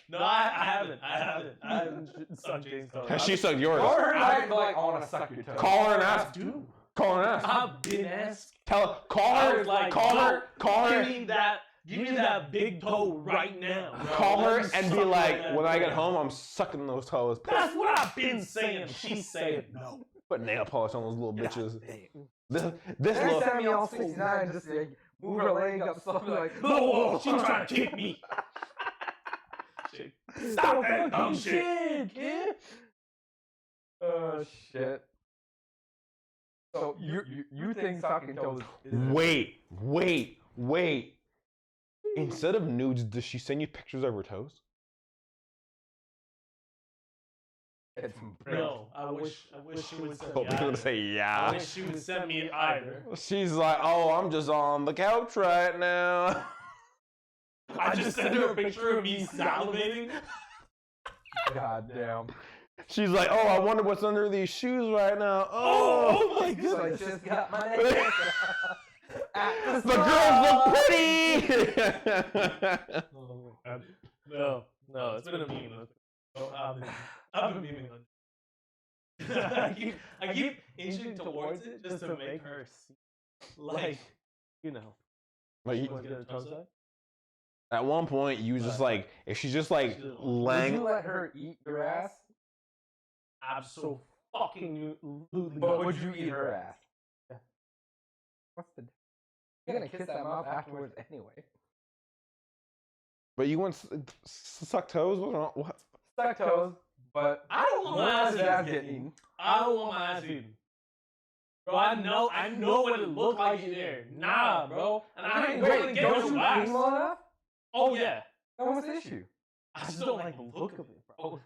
No, I haven't sucked Jane's toes. Has she sucked yours? Call her and like, I want to suck your toes. Call her and ask. Dude, Call her and ask. I've been asked. Call I her. was like, Call yo, her. Call Give her. me that big toe right now. Bro. Call her Let me and be suck like, that when I get toe. home, I'm sucking those toes. That's what I've been saying. She's saying no. Put nail polish on those little bitches. This They little. sent me all 69 just to like, move her leg up, stuff like. Whoa, she's trying to kick me. Stop that dumb shit, kid. Oh shit. So you think sucking toes is Wait. Instead of nudes, does she send you pictures of her toes? it's No, I wish she would send Oh, me I'm gonna either. say I yeah. wish she would send me either. She's like, oh, I'm just on the couch right now. I just sent her a picture of me salivating. God damn. She's like, oh, I wonder what's under these shoes right now. Oh, my So I just got my name. At the girls look pretty. No, it's been a meme. I've been memeing on it. I keep inching towards it just to make her see, like, you know. Like, She wants to get her toes sucked. at one point, you was just like, if she's just like Would laying. you let her eat your ass? Absolutely. But would you eat her ass? What's the? You're gonna kiss that mouth afterwards anyway. But you want suck toes? What's wrong? What? Suck toes, but I don't want my ass ass eaten. getting eaten. I don't want my ass eaten. Bro, I know what it looked like in there. Nah, bro. And I ain't going to get don't no you wax. eat long enough? Oh, yeah. Then what's the issue? I just don't like the look of it, bro.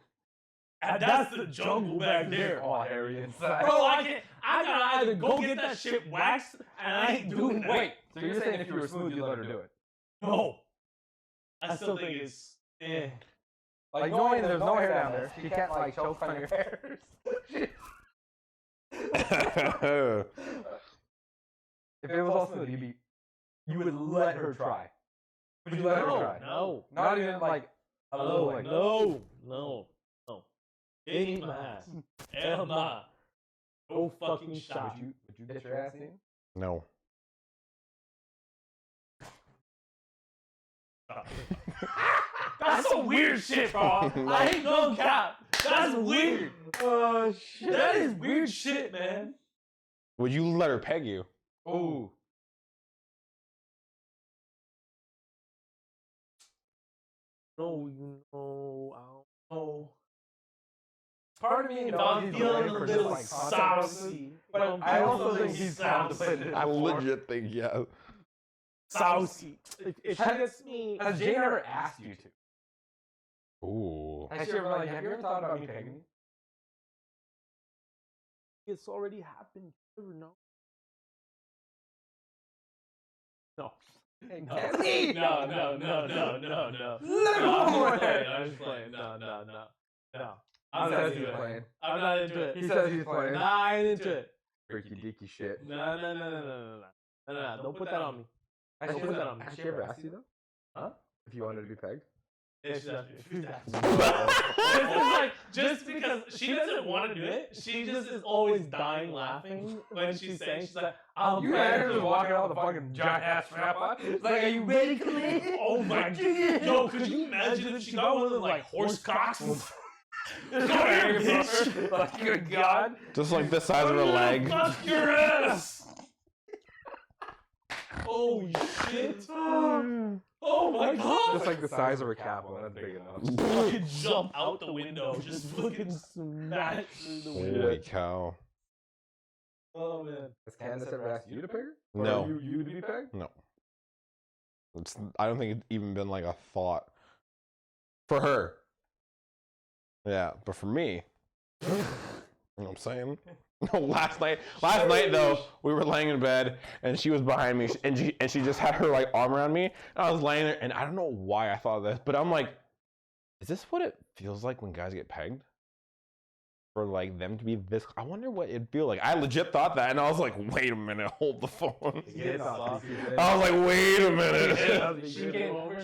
And that's the jungle back there. All hairy inside. Bro, I gotta either go get that shit waxed, and I ain't doing that. Wait, so you're saying if you were smooth, you'd let her do it? No. I still think it's, eh. Like, knowing there's no hair down there, she can't, like, choke on your hairs. If it was all smooth, you would let her try. Would you let her try? No. Not even, like, a little, like, No. It ain't my ass. Hell nah. No fucking shot. Would you get your ass in? No. That's some weird shit, bro. I ain't no cap. That's weird. Oh, shit. That is weird shit, man. Would you let her peg you? Ooh. No, I don't know. Part of me, If I'm feeling a little like, saucy, but I also think he's contemplated. I legit think, yeah. saucy. If she gets me, Has Jane ever asked you to? Ooh. Has she ever, like, have you ever thought about me pegging you? it's already happened. You never know. No. Katheleen! No. I'm just playing. No. I'm not into it. I'm not into it. He says he's playing. Nah, I ain't into it. Freaky deaky shit. No. Don't put that on me. Has Don't put that on me. she ever asked you though? Huh? If you wanted to be pegged? It's like, just because she doesn't want to do it, she just is always dying laughing when she's saying, she's like, You had her just walking out with a fucking giant ass strap on. It's like, are you ready, Katheleen? oh my god. Yo, could you imagine if she got one of those like horse cocks? Come here, bitch. Like, good God. Just like the size of her leg. Fuck your ass. Holy shit. Oh my god. Just like the size of her cap, well, that's big enough. Fucking jump out the window, just fucking smash through the window. Holy cow. Oh man. Has Candace ever asked you to peg her? Or No. You to be pegged? No. I don't think it's even been like a thought. For her. Yeah, but for me, you know what I'm saying? No, last night though, we were laying in bed and she was behind me and she just had her like arm around me and I was laying there and I don't know why I thought of this, but I'm like, is this what it feels like when guys get pegged? For like them to be this, I wonder what it'd feel like. I legit thought that and I was like, wait a minute, hold the phone. I was like, wait a minute.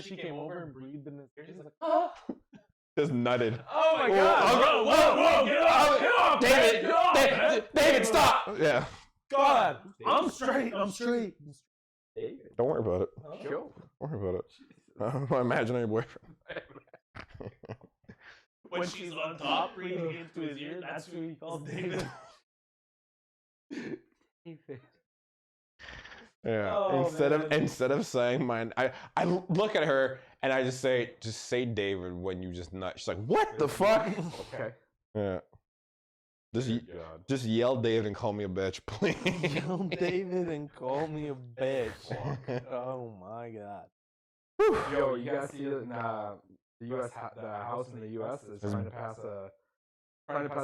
She came over and breathed in his ear. She's like, oh. Just nutted. Oh my god! Whoa! Get off! David, stop! Yeah. God, I'm straight. Don't worry about it. Sure. Don't worry about it. My imaginary boyfriend. When she's on top, breathing into his ear, that's who he calls David. Yeah. Oh, instead of saying mine, I look at her and I just say David when you just nut. She's like, what the fuck? Okay. Yeah. Just yell David and call me a bitch, please. Yell David and call me a bitch. Oh my god. Yo, you guys see it in the U.S. The House in the U.S. is trying to pass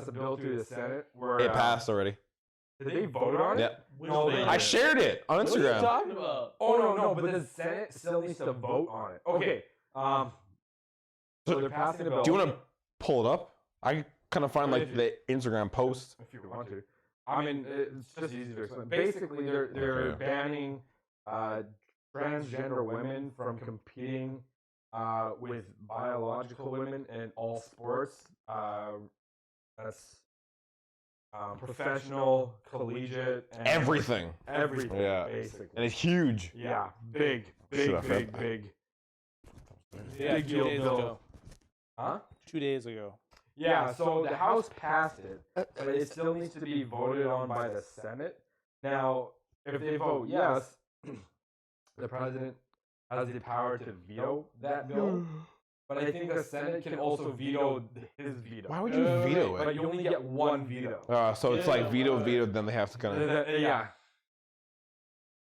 a bill through the Senate where It passed already. Did they vote on it? Yep. No, they I didn't. shared it on What are you Instagram. talking about? Oh no, but the Senate still needs to vote on it. Okay. So they're passing a bill. Do you want to pull it up? I kind of find like the Instagram post. If you want to. I mean, it's just easy to explain. Basically, they're banning transgender women from competing with biological women in all sports. That's professional, collegiate, and Everything. Everything, Yeah. basically. And it's huge. Yeah, big Should have big Yeah, 2 deal days bill. ago. Huh? 2 days ago. Yeah, so the House passed it, but it still needs to be voted on by the Senate. Now, if they vote yes, the president has the power to veto that bill. But I think the Senate can also veto his veto. Why would you veto But it? you only get one veto. So it's like veto, then they have to kind of. Yeah.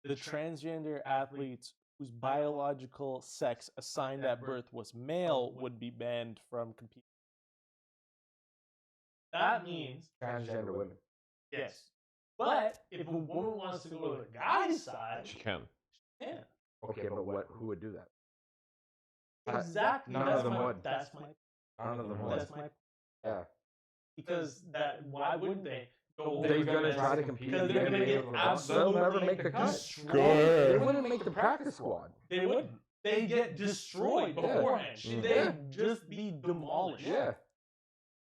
The transgender athletes whose biological sex assigned at birth was male would be banned from competing. that means Transgender women. yes. But if a woman wants to go to the guy's side, She can. yeah, Okay, but who would do that? exactly. None that's of them my, would. That's my. None of them would. That's my. Yeah. Because why wouldn't they go? They're over gonna them try as- to compete. Because they're gonna get They'll absolutely never make the cut. destroyed. They wouldn't make the practice squad. They wouldn't. They get destroyed beforehand. Yeah. They'd just be demolished. Yeah.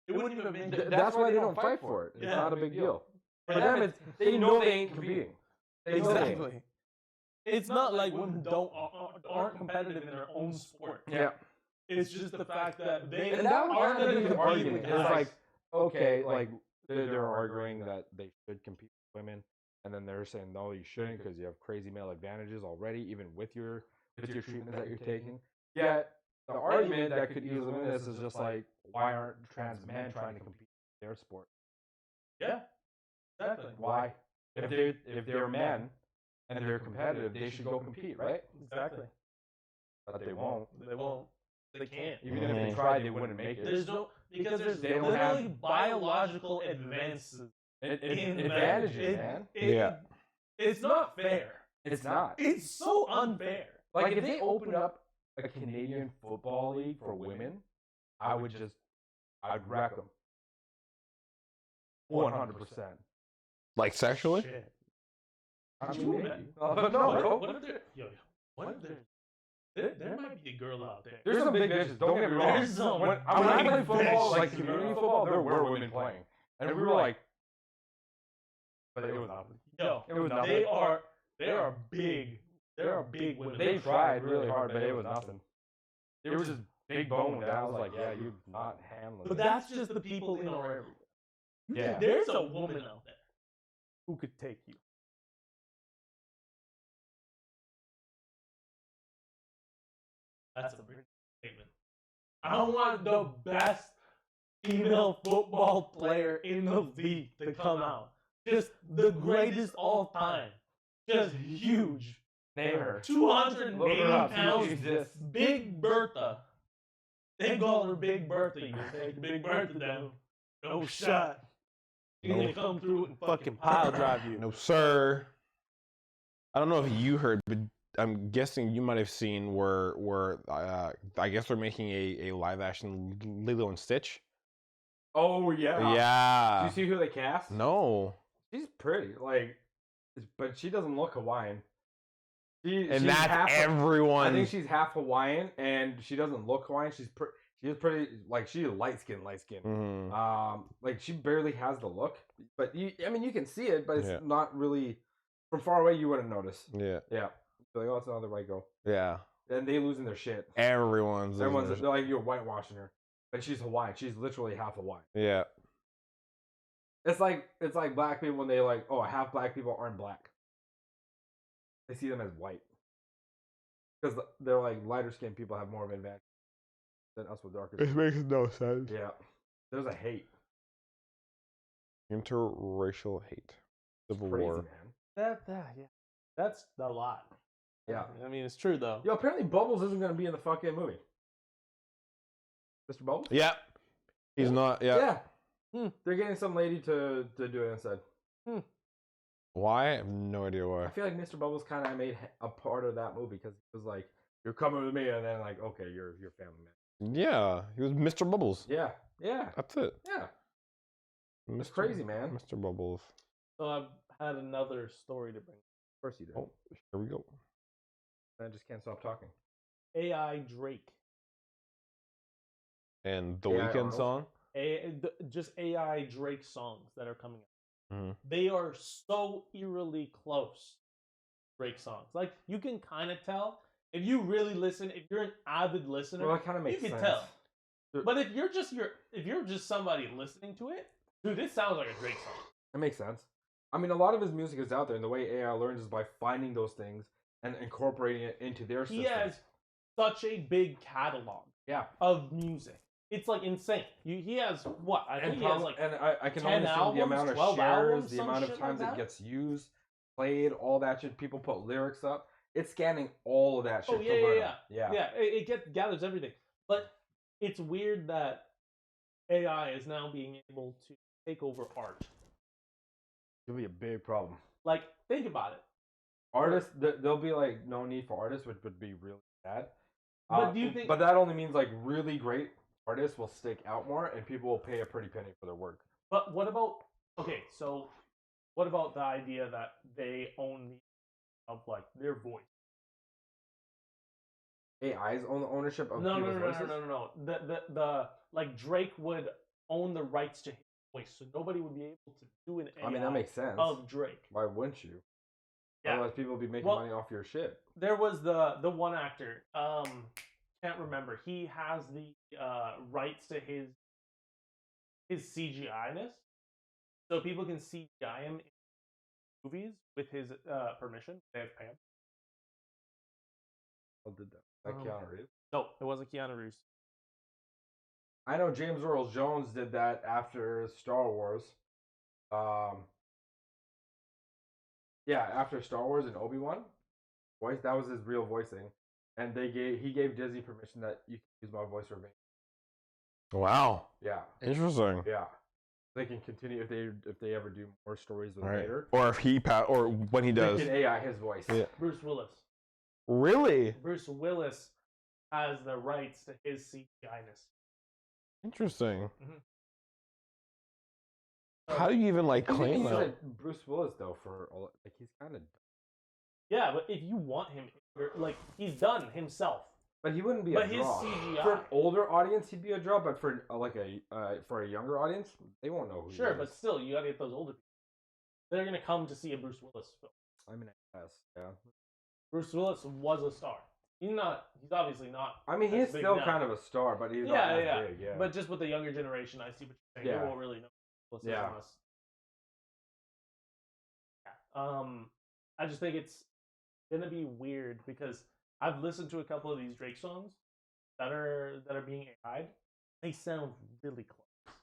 It wouldn't even make That's why they don't fight for it. It's Yeah. not a big deal. For them, it's, they know they ain't competing. They know they ain't. Exactly. It's not like women aren't competitive in their own sport. Yeah. It's just the fact that they And that was aren't kind of going the to compete argument. with It's guys. like, okay, like they're arguing that they should compete with women, and then they're saying no, you shouldn't because you have crazy male advantages already, even with your treatment that you're taking. Yet the argument that could easily win this is just like, why aren't trans men trying to compete in their sport? Yeah, exactly. Why? If they're men and they're competitive, they should go compete, right? Exactly. But they won't. They won't. They can't. Even if they tried, they wouldn't make it. There's no because there's They don't literally have- biological advances. in Advantages, men. man. Yeah. It's not fair. It's not. It's so unfair. Like if they opened up a Canadian football league for women, I'd wreck them. 100%. Like sexually? Shit. I Could mean, you maybe. imagine? No. What if there might be a girl out there. There's some big bitches. Don't get me wrong. There's some When I big played football, bitches. like community football, there were women playing, and we were like, but it was nothing. Yo, It was nothing. they are big. They are big women. They tried really hard, but it was nothing. They were just big boned. And I was like, yeah, you're not handling But it. that's just the people in our area. Yeah. There's a woman out there who could take you. That's a brilliant statement. I want the best female football player in the league to come out. Just the greatest all time. Just huge. Name her. 280 Look her up. She pounds. exists. Big Bertha. They call her Big Bertha. You take Big Bertha down. No shot. She's gonna come through and fucking pile drive you. No, sir. I don't know if you heard, but I'm guessing you might have seen where I guess they're making a live action Lilo and Stitch. Oh yeah. Yeah. Do you see who they cast? No. She's pretty, like, but she doesn't look Hawaiian. And she's that's half, everyone. I think she's half Hawaiian, and she doesn't look Hawaiian. She's pretty, like, she's light skin. Mhm. Like she barely has the look, but you can see it, but it's Yeah. not really from far away. You wouldn't notice. Yeah. Yeah, you're like, oh, it's another white girl. Yeah. And they losing their shit. Everyone's They're like, you're whitewashing her, but she's Hawaiian. She's literally half Hawaiian. Yeah. It's like black people when they like, oh, half black people aren't black. They see them as white because they're like lighter skinned people have more of an advantage than us with darker skin. makes no sense. Yeah, there's a hate. Interracial hate. Civil Crazy, War. man. Yeah. That's a lot. Yeah. I mean, it's true though. Yo, apparently Bubbles isn't gonna be in the fucking movie. Mr. Bubbles? Yeah. He's not. Yeah. They're getting some lady to do it instead. Why? I have no idea why. I feel like Mr. Bubbles kind of made a part of that movie because it was like, you're coming with me, and then like, okay, you're family man. Yeah. He was Mr. Bubbles. Yeah. That's it. Yeah. Mr. It's crazy, man. Mr. Bubbles. So I've had another story to bring. Of course you do. Oh, here we go. I just can't stop talking. AI Drake. And the AI Weekend Arnold. song. Just AI Drake songs that are coming out. Mhm. They are so eerily close. Drake songs. Like, you can kind of tell. If you really listen, if you're an avid listener, Well, that kind of makes you sense. can tell. But if you're just somebody listening to it, dude, this sounds like a Drake song. It makes sense. I mean, a lot of his music is out there, and the way AI learns is by finding those things and incorporating it into their system. He has such a big catalog Yeah. of music. It's like insane. He has what? I think he has like I can 10 only assume the albums, amount of 12 shares, albums, the some amount of shit times like it that. gets used, played, all that shit. People put lyrics up. It's scanning all of that shit. Oh, to yeah, learn yeah, them. yeah. It gathers everything. But it's weird that AI is now being able to take over art. It'll be a big problem. Like, think about it. Artists, there'll be like no need for artists, which would be really bad. But do you think? But that only means like really great artists will stick out more, and people will pay a pretty penny for their work. But what about? Okay, so what about the idea that they own of like their voice? AI's own the ownership of No, people's voices? no. The like Drake would own the rights to his voice, so nobody would be able to do an AI I mean, that makes sense. of Drake. Why wouldn't you? Yeah. Otherwise, people would be making Well, money off your shit. There was the one actor, can't remember. He has the rights to his CGI-ness, so people can CGI him in movies with his permission. They have to pay him. Who did that? Like Keanu Reeves? No, it wasn't Keanu Reeves. I know James Earl Jones did that after Star Wars. Yeah, after Star Wars and Obi-Wan, that was his real voicing, and he gave Disney permission that you can use my voice for me. Wow. Yeah. Interesting. Yeah. They can continue if they ever do more stories with Right. Vader. Or if or when he does. They can AI his voice. Yeah. Bruce Willis. Really? Bruce Willis has the rights to his CGI-ness. Interesting. Mhm. How do you even like You claim that? said Bruce Willis though for like he's kind of. Yeah, but if you want him, like he's done himself. But he wouldn't be But a his draw. CGI. For an older audience, he'd be a draw. But for for a younger audience, they won't know who. Sure, he is. but still, you gotta get those older people. They're gonna come to see a Bruce Willis film. I mean, yes, yeah. Bruce Willis was a star. He's obviously not. I mean, as he's big still now. kind of a star, but he's not Yeah, as yeah. big. Yeah. But just with the younger generation, I see what you're saying. Yeah. They won't really know Bruce Willis Yeah. unless. Yeah. I just think it's gonna be weird because I've listened to a couple of these Drake songs that are being AI'd. They sound really close.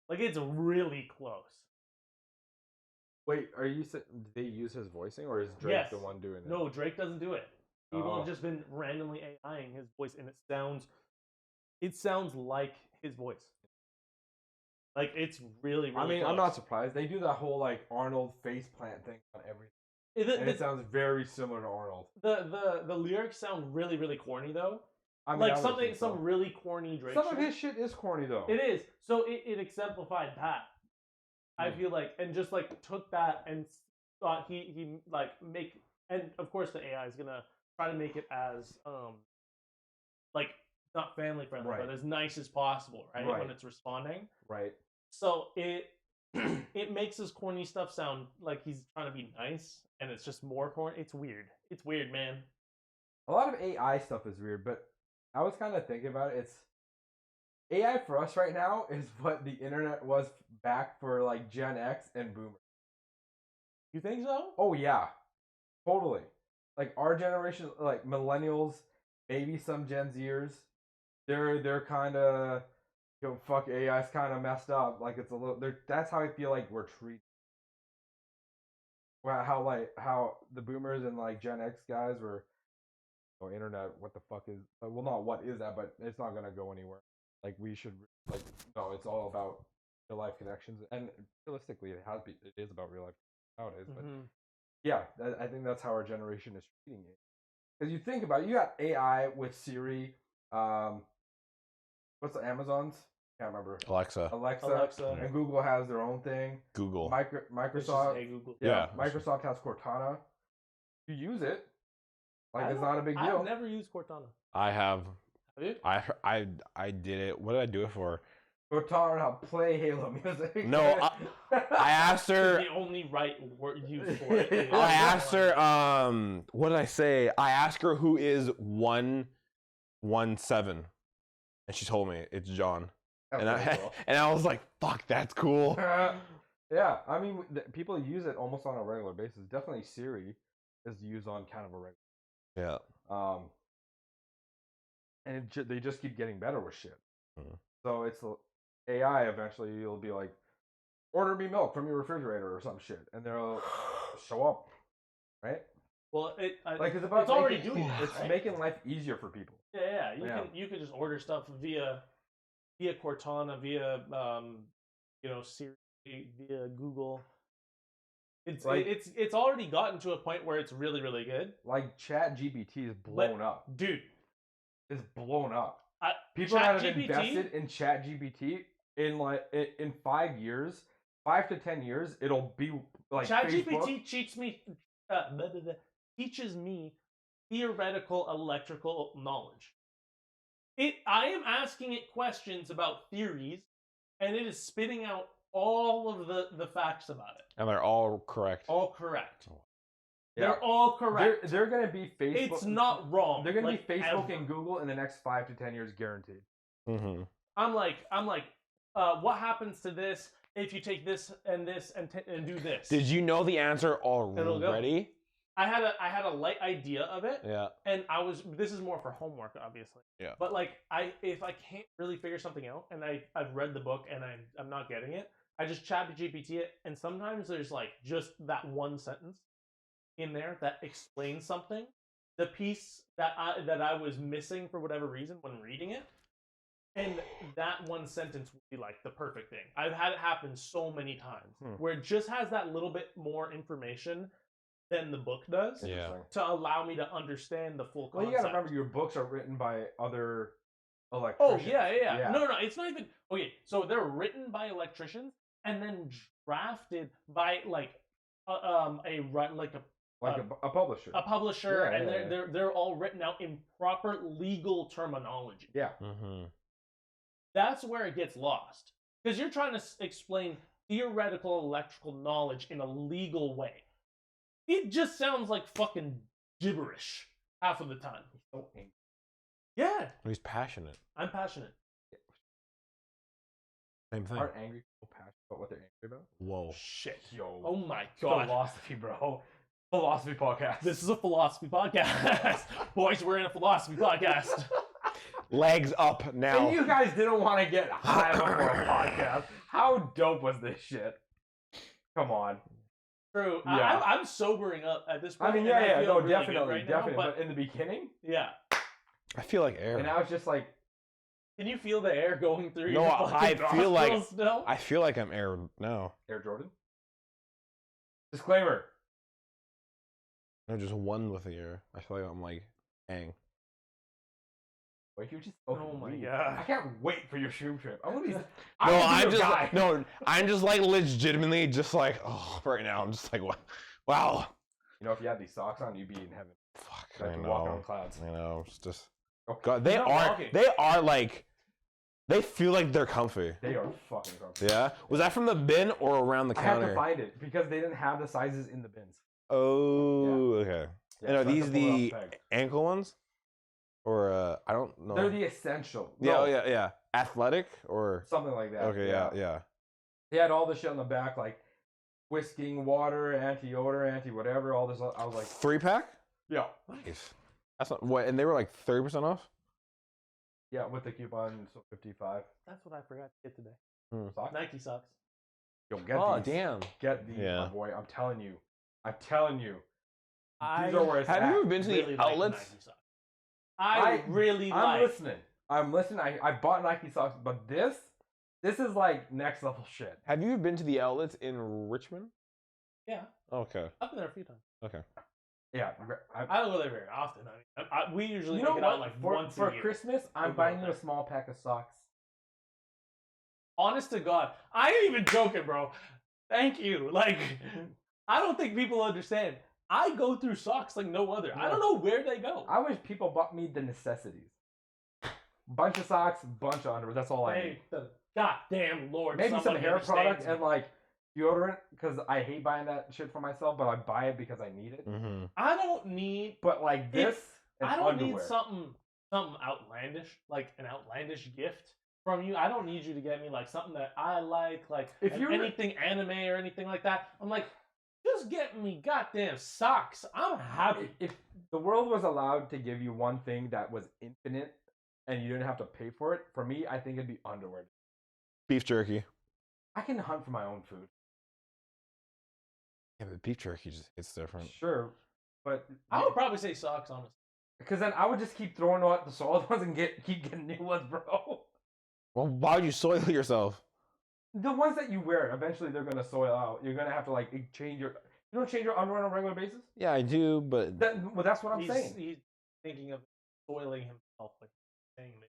Like it's really close. Wait, are you saying did they use his voicing, or is Drake Yes. the one doing it? No, Drake doesn't do it. People Oh. have just been randomly AIing his voice, and it sounds like his voice. Like it's really, really. I mean, close. I'm not surprised. They do that whole like Arnold faceplant thing on everything, and it sounds very similar to Arnold. The lyrics sound really, really corny though. I mean, Like I would think so. some really corny Drake. Some of shit. his shit is corny though. It is. So it exemplified that. I Hmm. feel like, and just like took that and thought he like make, and of course the AI is gonna try to make it as like not family friendly, Right. but as nice as possible, right? Right. When it's responding. Right. So it makes his corny stuff sound like he's trying to be nice, and it's just more corny. It's weird. It's weird, man. A lot of AI stuff is weird, but I was kind of thinking about it. It's AI for us right now is what the internet was back for like Gen X and Boomers. You think so? Oh yeah, totally. Like our generation, like millennials, maybe some Gen Zers, they're kind of fuck AI's kind of messed up. Like it's a little. That's how I feel like we're treated. Well, how the Boomers and like Gen X guys were. Oh, internet, what the fuck is? Well, not what is that, but it's not gonna go anywhere. Like we should like no, it's all about real life connections, and realistically, it is about real life nowadays. But yeah, I think that's how our generation is treating it. Because you think about it, you got AI with Siri. What's the Amazon's? Can't remember. Alexa. Alexa. And Google has their own thing. Google. It's just, Microsoft. hey, Google. Yeah. Microsoft has Cortana. You use it. Like I it's don't- not a big deal. I've never used Cortana. I have. Have you? I did it. What did I do it for? Cortana play Halo music. No, I asked her. The only right word used for it. is- I asked her. What did I say? I asked her who is 117, and she told me it's John. That's And pretty I cool. and I was like, "Fuck, that's cool." Yeah, I mean, people use it almost on a regular basis. Definitely Siri is used on kind of a regular. Yeah. And they just keep getting better with shit. Mhm. So it's AI. Eventually, you'll be like, order me milk from your refrigerator or some shit, and they'll show up, right? Well, Like it's about it's already making- doing that. It's right? making life easier for people. Yeah. Yeah. You can just order stuff via via Cortana, via Siri, via Google. It's already gotten to a point where it's really, really good. Like ChatGPT is blown up. Dude. It's blown up. People that have invested in ChatGPT in 5 years, 5 to 10 years, it'll be like ChatGPT teaches me theoretical electrical knowledge. I am asking it questions about theories, and it is spitting out all of the facts about it. And they're all correct. All correct. Yeah. They're all correct. They're going to be Facebook. It's not wrong. They're going to be Facebook and Google in the next 5 to 10 years, guaranteed. Mm-hmm. I'm like, what happens to this if you take this and this and do this? Did you know the answer already? I had a light idea of it. Yeah. And this is more for homework, obviously. Yeah. But like if I can't really figure something out and I've read the book and I'm not getting it, I just ChatGPT it, and sometimes there's like just that one sentence in there that explains something. The piece that I was missing for whatever reason when reading it. And that one sentence would be like the perfect thing. I've had it happen so many times where it just has that little bit more information than the book does to allow me to understand the full concept. Well, you gotta remember your books are written by other electricians. Oh, yeah. No, it's not even... Okay, so they're written by electricians and then drafted by like a publisher. A publisher, and they're all written out in proper legal terminology. Yeah. Mm-hmm. That's where it gets lost. Because you're trying to explain theoretical electrical knowledge in a legal way. It just sounds like fucking gibberish half of the time. He's so angry. Yeah. He's passionate. I'm passionate. Same thing. Aren't angry people passionate about what they're angry about? Whoa. Shit. Yo. Oh my god. Philosophy, bro. Philosophy podcast. This is a philosophy podcast. Boys, we're in a philosophy podcast. Legs up now. And you guys didn't want to get high before a podcast. How dope was this shit? Come on. True. Yeah. I'm sobering up at this point. I mean, yeah, no, really definitely. Now, but in the beginning, yeah. I feel like air. And now it's just like, can you feel the air going through no, your I feel like still? I feel like I'm air now. Air Jordan. Disclaimer. No, just one with the air. I feel like I'm like hang. Wait, you're just oh my god! I can't wait for your shroom trip. I'm just like legitimately just like right now I'm just like wow. You know, if you had these socks on, you'd be in heaven. Fuck, I know. Walking on clouds. I know. It's just okay. God, they are like they feel like they're comfy. They are fucking comfy. Yeah. Was that from the bin or around the counter? I had to find it because they didn't have the sizes in the bins. Oh, okay. Yeah, and are so these the ankle ones? Or I don't know. They're the essential. Yeah, yeah. Athletic or something like that. Okay, yeah. They had all the shit on the back, like whisking, water, anti-odor, anti-whatever, all this. I was like, 3-pack? Yeah. Nice. That's not what, and they were like 30% off? Yeah, with the coupon, so 55. That's what I forgot to get today. Socks? Nike socks. Yo, get these. Damn. Get these, my boy. I'm telling you. These Have are where it's at. you ever been to the outlets? Nike socks. I'm listening. I'm listening. I bought Nike socks, but this is like next level shit. Have you been to the outlets in Richmond? Yeah. Okay. I've been there a few times. Okay. Yeah. I don't go there very often. I mean, we usually make it out like once a year. For Christmas, I'm buying you a small pack of socks. Honest to God, I ain't even joking, bro. Thank you. Like, I don't think people understand. I go through socks like no other. I don't know where they go. I wish people bought me the necessities. Bunch of socks, bunch of underwear. That's all I need. The goddamn Lord. Maybe some hair product and like deodorant, because I hate buying that shit for myself, but I buy it because I need it. Mm-hmm. I don't need. But like this, I don't underwear. need something outlandish, like an outlandish gift from you. I don't need you to get me like something that I like if you're anything anime or anything like that. I'm like, just get me goddamn socks. I'm happy. If the world was allowed to give you one thing that was infinite and you didn't have to pay for it, for me, I think it'd be underwear. Beef jerky. I can hunt for my own food. Yeah, but beef jerky just hits different. Sure, but I would probably say socks, honestly. Because then I would just keep throwing out the solid ones and keep getting new ones, bro. Well, why would you soil yourself? The ones that you wear, eventually they're gonna soil out. You're gonna have to like change your. You don't change your underwear on a regular basis. Yeah, I do, but Well, that's what I'm saying. He's thinking of soiling himself, like saying that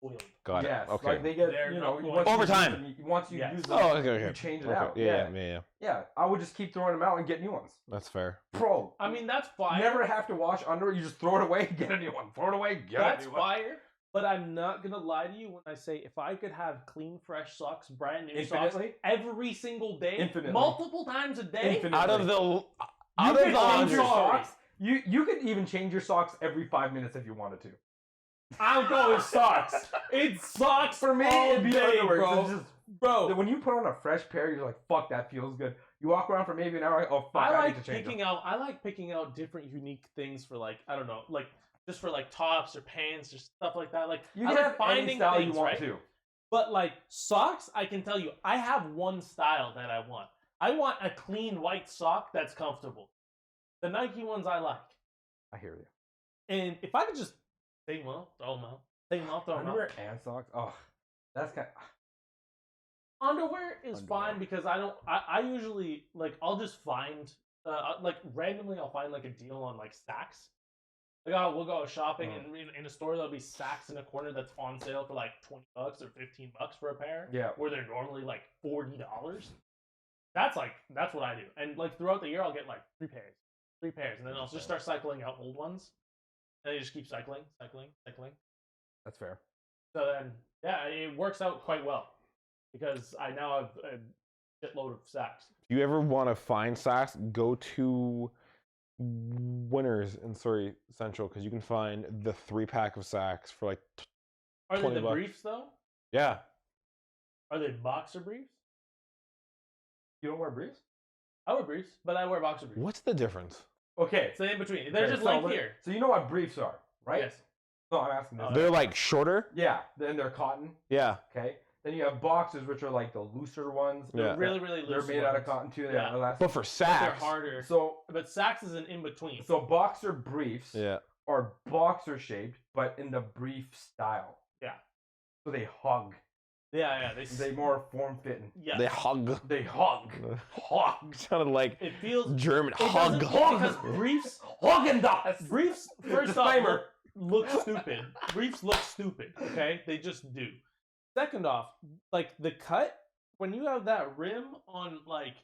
soiled. got Yes, it. Okay. like they get, They're you know, not going- once you Over use time. them, once you Yes. use them, Oh, okay. you change it Okay. out. Yeah. I would just keep throwing them out and get new ones. That's fair. Bro, I mean, that's fire. never have to wash underwear. You just throw it away, get a new one. Throw it away, get That's a new one. fire. But I'm not gonna lie to you when I say if I could have clean, fresh socks, brand new socks Infinitely? every single day, Infinitely. multiple times a day. Infinitely. Out of the You out could of the change your laundry. socks. You could even change your socks every 5 minutes if you wanted to. I'm going socks. It's socks For me, all it'd be day, underwear. bro. It's just, Bro, when you put on a fresh pair, you're like, "Fuck, that feels good." You walk around for maybe an hour. Like, oh fuck, I I like need to change picking them. out. I like picking out different, unique things for like I don't know, like just for like tops or pants or stuff like that. Like You I can like have finding any style things, you want right? to. But like socks, I can tell you, I have one style that I want. I want a clean white sock that's comfortable. The Nike ones I like. I hear you. And if I could just take them out, throw them out, take them out, throw them out. Underwear and socks. Oh, that's kind. Underwear is Underwear. fine because I usually like I'll just find like randomly I'll find like a deal on like Saks. Like we'll go shopping and in a store there'll be Saks in a corner that's on sale for like $20 or $15 for a pair. Yeah. Where they're normally like $40. That's what I do. And like throughout the year I'll get like three pairs, and then I'll just start cycling out old ones. And I just keep cycling. That's fair. So then yeah, it works out quite well. Because I now have a shitload of Saks. If you ever want to find socks, go to Winners in Surrey Central because you can find the 3-pack of socks for like Are they 20 the bucks. briefs though? Yeah. Are they boxer briefs? You don't wear briefs? I wear briefs, but I wear boxer briefs. What's the difference? Okay. So in between. They're Okay, just so like let- here. So you know what briefs are, right? Yes. No, I'm asking this. They're like shorter. Yeah. Then they're cotton. Yeah. Okay. Then you have boxers, which are like the looser ones. Yeah. They're really, really They're loose. made out of ones. cotton too. They Yeah. have elastic. But for But they're sacks. harder. So But Saks is an in between. so boxer briefs Yeah. are boxer shaped, but in the brief style. Yeah. So they hug. Yeah. They more form fitting. Yeah. They hug. They hug. Hug. Sounded like It feels. German. It Hug. doesn't because briefs. Haagen-Dazs. Briefs. First off, Disclaimer. look stupid. Briefs look stupid. Okay, they just do. Second off, like the cut when you have that rim on like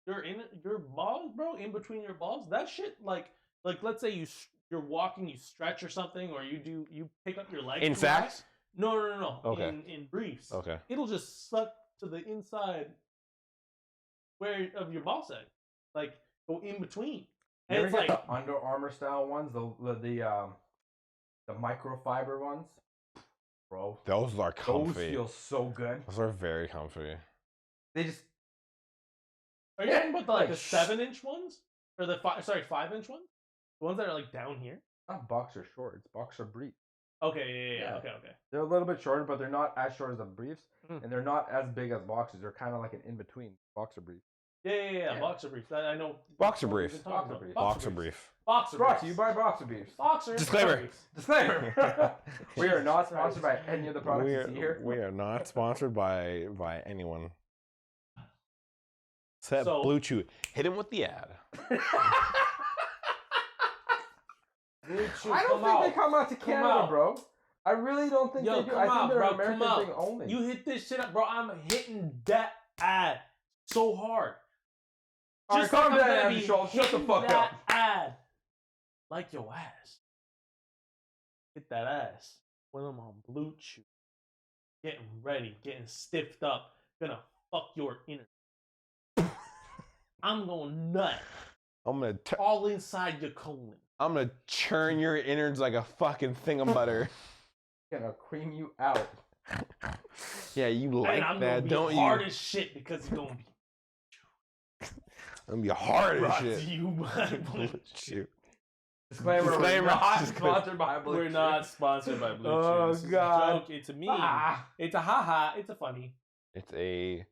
your balls, bro, in between your balls, that shit like let's say you're walking, you stretch or something, or you pick up your leg In too high. sacks? No. Okay. In briefs. Okay. It'll just suck to the inside where of your ball sack, like go in between. You And ever it's get like the Under Armour style ones, the microfiber ones, bro. Those are Those comfy. feel so good. Those are very comfy. They just are you talking about the like 7-inch ones or the 5-inch ones? The ones that are like down here. not boxer shorts, boxer briefs. Okay, yeah. Yeah. Okay. They're a little bit shorter, but they're not as short as the briefs, Mm. and they're not as big as boxers. They're kind of like an in between boxer brief. Yeah. Yeah. Boxer briefs. I know. Boxer what we've briefs. been talking Boxer about. briefs. Boxer brief. Boxer Brought briefs. to you by boxer briefs. Boxer Disclaimer. briefs. Disclaimer: we are not sponsored by any of the products you see here. We are not sponsored by anyone. Except So- Blue Chew. Hit him with the ad. I don't think they come out to Canada, out. bro. I really don't think Yo, they do. come I think out, they're bro. an American Come out. thing only. You hit this shit up, bro. I'm hitting that ad so hard. All right, Just calm like I'm down, gonna Andy be Schultz. Shut the hitting fuck that up. ad like your ass. Hit that ass when I'm on Blue Chew. Getting ready, getting stiffed up. Gonna fuck your inner. I'm going nut I'm all inside your colon. gonna churn your innards like a fucking thing of butter. Gonna cream you out. Yeah, you like And I'm that, gonna be don't hard you? as shit because it's gonna be I'm gonna be hard as brought shit. to you by Blue Chew. Shoot. Disclaimer: Disclaimer. We're not Disclaimer. sponsored by Blue We're Chew. not sponsored by Blue Chew. Oh, This is God. a joke. It's a meme. Ah. It's a haha. It's a funny. It's a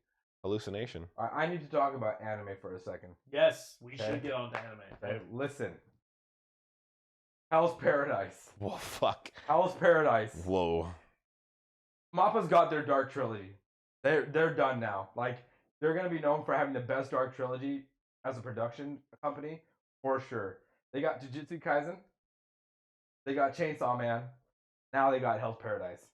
hallucination. All right, I need to talk about anime for a second. Yes, we Okay. should get on to anime. Okay, listen. Hell's Paradise. Whoa, fuck. Hell's Paradise. Whoa. Mappa's got their dark trilogy. They're done now. Like they're gonna be known for having the best dark trilogy as a production company for sure. They got Jujutsu Kaisen. They got Chainsaw Man. Now they got Hell's Paradise.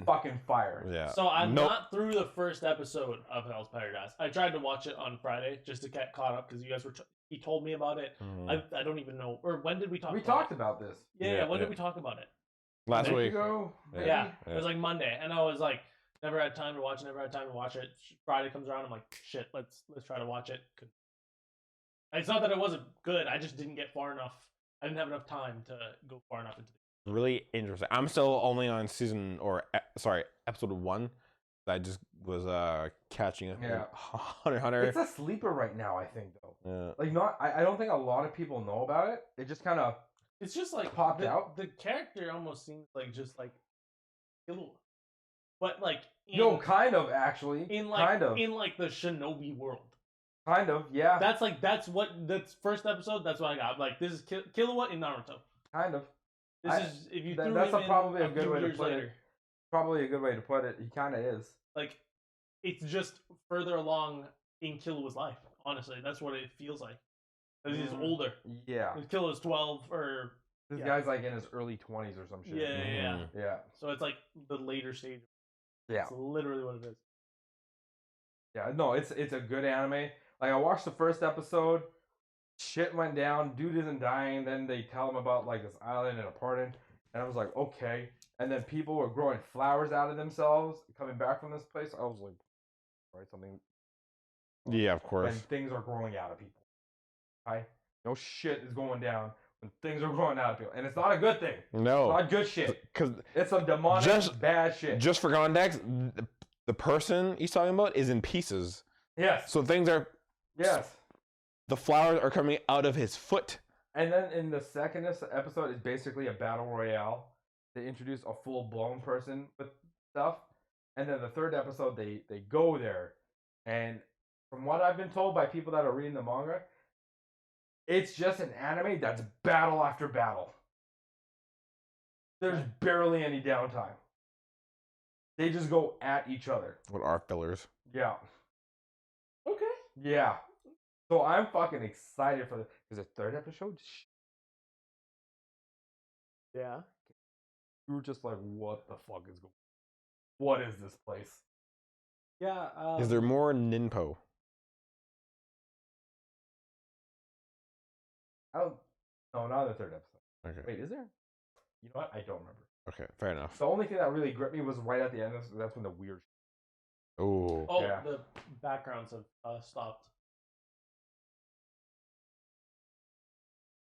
Fucking fire. Yeah. So I'm not through the first episode of Hell's Paradise. I tried to watch it on Friday just to get caught up because you guys were. He told me about it. I don't even know. Or when did we talk? We about talked it? about this. Yeah. When did we talk about it? Last week. Ago, yeah. It was like Monday, and I was like, never had time to watch it. Friday comes around, I'm like, shit, let's try to watch it. It's not that it wasn't good. I just didn't get far enough. I didn't have enough time to go far enough into it. Really interesting. I'm still only on episode 1. I just was catching it. Yeah. Hunter. It's a sleeper right now, I think though. Yeah. Like I don't think a lot of people know about it. It just kind of it's just like popped out. The character almost seems like just like but like kind of actually. In like kind of. in like the shinobi world. Kind of, yeah. That's first episode. That's what I got. Like this is Killua in Naruto. Kind of. This is if you. That's probably a good way to put it. Probably a good way to put it. He kind of is. Like, it's just further along in Killua's life. Honestly, that's what it feels like. He's older. Yeah. Killua's 12 or. This guy's like in his early 20s or some shit. Yeah. So it's like the later stage. Yeah. It's literally what it is. Yeah. No, it's a good anime. Like I watched the first episode. Shit went down. Dude isn't dying. Then they tell him about like this island and a pardon. And I was like, okay. And then people were growing flowers out of themselves coming back from this place. I was like, right, something. Yeah, of course. When things are growing out of people. Right? No shit is going down when things are growing out of people. And it's not a good thing. No. It's not good shit. Because it's some demonic bad shit. Just for context, the person he's talking about is in pieces. Yes. So things are. Yes. The flowers are coming out of his foot. And then in the second episode is basically a battle royale. They introduce a full-blown person with stuff. And then the third episode, they go there. And from what I've been told by people that are reading the manga, it's just an anime that's battle after battle. There's barely any downtime. They just go at each other. What are fillers? Yeah. Okay. Yeah. So I'm fucking excited for this. Because the third episode, yeah. We were just like, what the fuck is going on? What is this place? Yeah. Is there more ninpo? No, not in the third episode. Okay. Wait, is there? You know what? I don't remember. Okay, fair enough. The only thing that really gripped me was right at the end. That's when the weird. Oh. Oh, yeah. The backgrounds have stopped.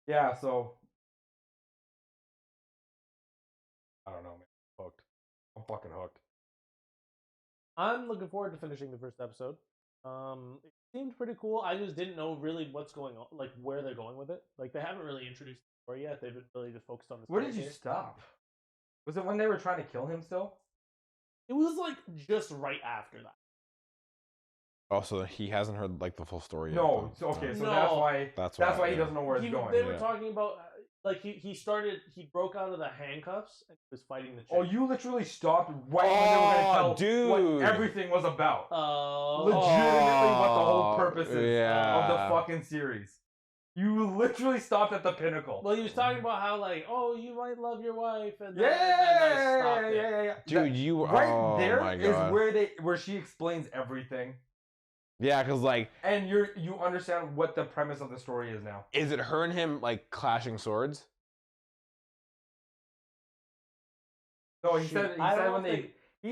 Yeah, so I don't know, man. Hooked. I'm fucking hooked. I'm looking forward to finishing the first episode. It seemed pretty cool. I just didn't know really what's going on, like where they're going with it. Like they haven't really introduced the story yet. They've been really just focused on the story. Where did you stop? Was it when they were trying to kill him still? It was like just right after that. Also, he hasn't heard like the full story yet. No. though. Okay, so No. that's why he doesn't know where it's going. They were talking about like he broke out of the handcuffs and was fighting the chick. Oh, you literally stopped right when they were going to tell dude. what everything was about. Oh. Legitimately what the whole purpose is of the yeah. fucking series. You literally stopped at the pinnacle. Well, he was talking about how like, oh, you might love your wife, and then, Yeah. Dude, you right oh there my is God. where she explains everything, Yeah, because like, and you understand what the premise of the story is now. is it her and him like clashing swords? No, he Shoot,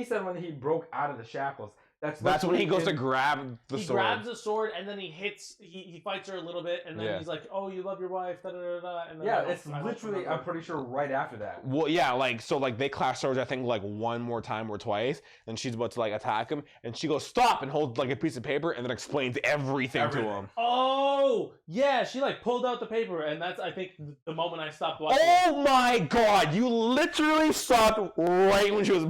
said when he broke out of the shackles. That's when he goes to grab the he sword. grabs the sword and then he fights her a little bit and then Yeah. he's like, oh, you love your wife, da da da da. And then Yeah, I it's don't literally. remember. I'm pretty sure right after that. Well, yeah, like so, like they clash swords. I think like one more time or twice, and she's about to like attack him, and she goes stop and holds like a piece of paper, and then explains everything to him. Oh yeah, she like pulled out the paper, and that's I think the moment I stopped watching. Oh my God! You literally stopped right when she was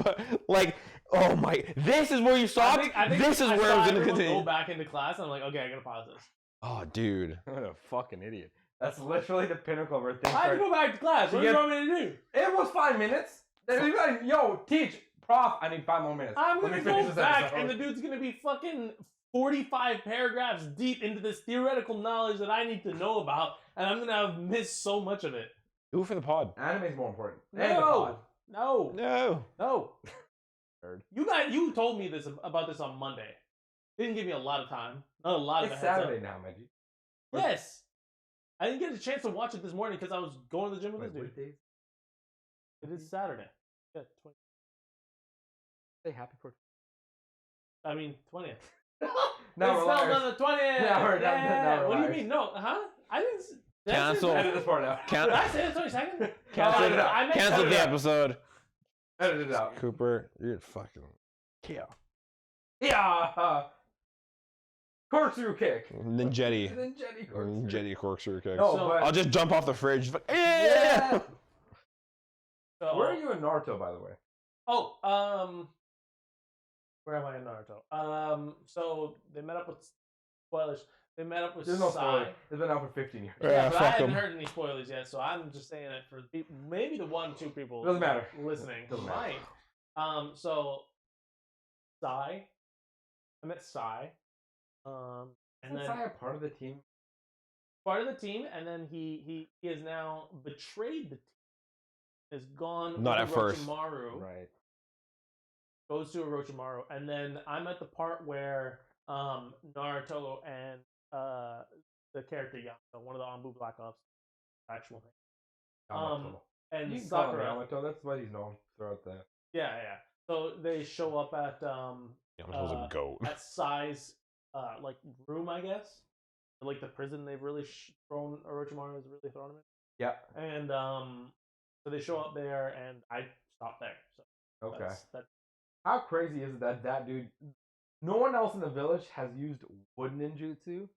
like, oh my! This is where you stopped. I think This is where I was going to continue. Go back into class. And I'm like, okay, I gotta pause this. Oh, dude! What a fucking idiot. That's literally the pinnacle where things I had to start. go back to class. What do you want me to do? It was 5 minutes. Yo, teach. Prof, I need 5 more minutes. I'm Let me gonna finish go this back, episode. and the dude's gonna be fucking 45 paragraphs deep into this theoretical knowledge that I need to know about, and I'm gonna have missed so much of it. Do it for the pod. Anime's more important. And the No, pod. no. Nerd. You told me about this on Monday. Didn't give me a lot of time. Not a lot of It's a heads Saturday up. now, Maggie. Yes. I didn't get a chance to watch it this morning because I was going to the gym with Wait, this what dude. days? It is Saturday. Yeah, 20. Say happy for. 20th. Now It's we're held liars. on the 20th. Now we're done. Now we're What do you liars. mean? No, huh? I didn't. Did I say Cancel. that? Edit this part out. Did I say the 22nd? Cancel, it out. I meant cancel the Saturday. episode. Edit it out. Cooper, you're fucking. Yeah. Yeah. Corkscrew kick. Ninjetti. And then Jetty corkscrew. Ninjetti corkscrew kick. No, So- but I'll just jump off the fridge. Like, yeah. So, where are you in Naruto, by the way? Oh, where am I in Naruto? So they met up with spoilers. They met up with There's no Sai. spoiler. It's been out for 15 years. Yeah, Yeah, but I fuck haven't 'em. heard any spoilers yet, so I'm just saying it for the people, maybe the 1-2 people Doesn't matter. listening. Doesn't matter. Might. So Sai, I met Sai, and Isn't then Sai a part of the team? part of the team, and then he has now betrayed the team. Has gone Not with at first. Orochimaru. Right. Goes to Orochimaru, and then I'm at the part where Naruto and the character Yamato, one of the Anbu Black Ops, actual name, Yamato. and You can call him Sakura. Yamato. That's what he's known throughout the. Yeah. So they show up at Yamato's a goat. at Sai's like room, I guess, like the prison they've really thrown Orochimaru has really thrown him in, Yeah. and so they show up there, and I stop there. So Okay. that's How crazy is it that that dude? No one else in the village has used wood ninjutsu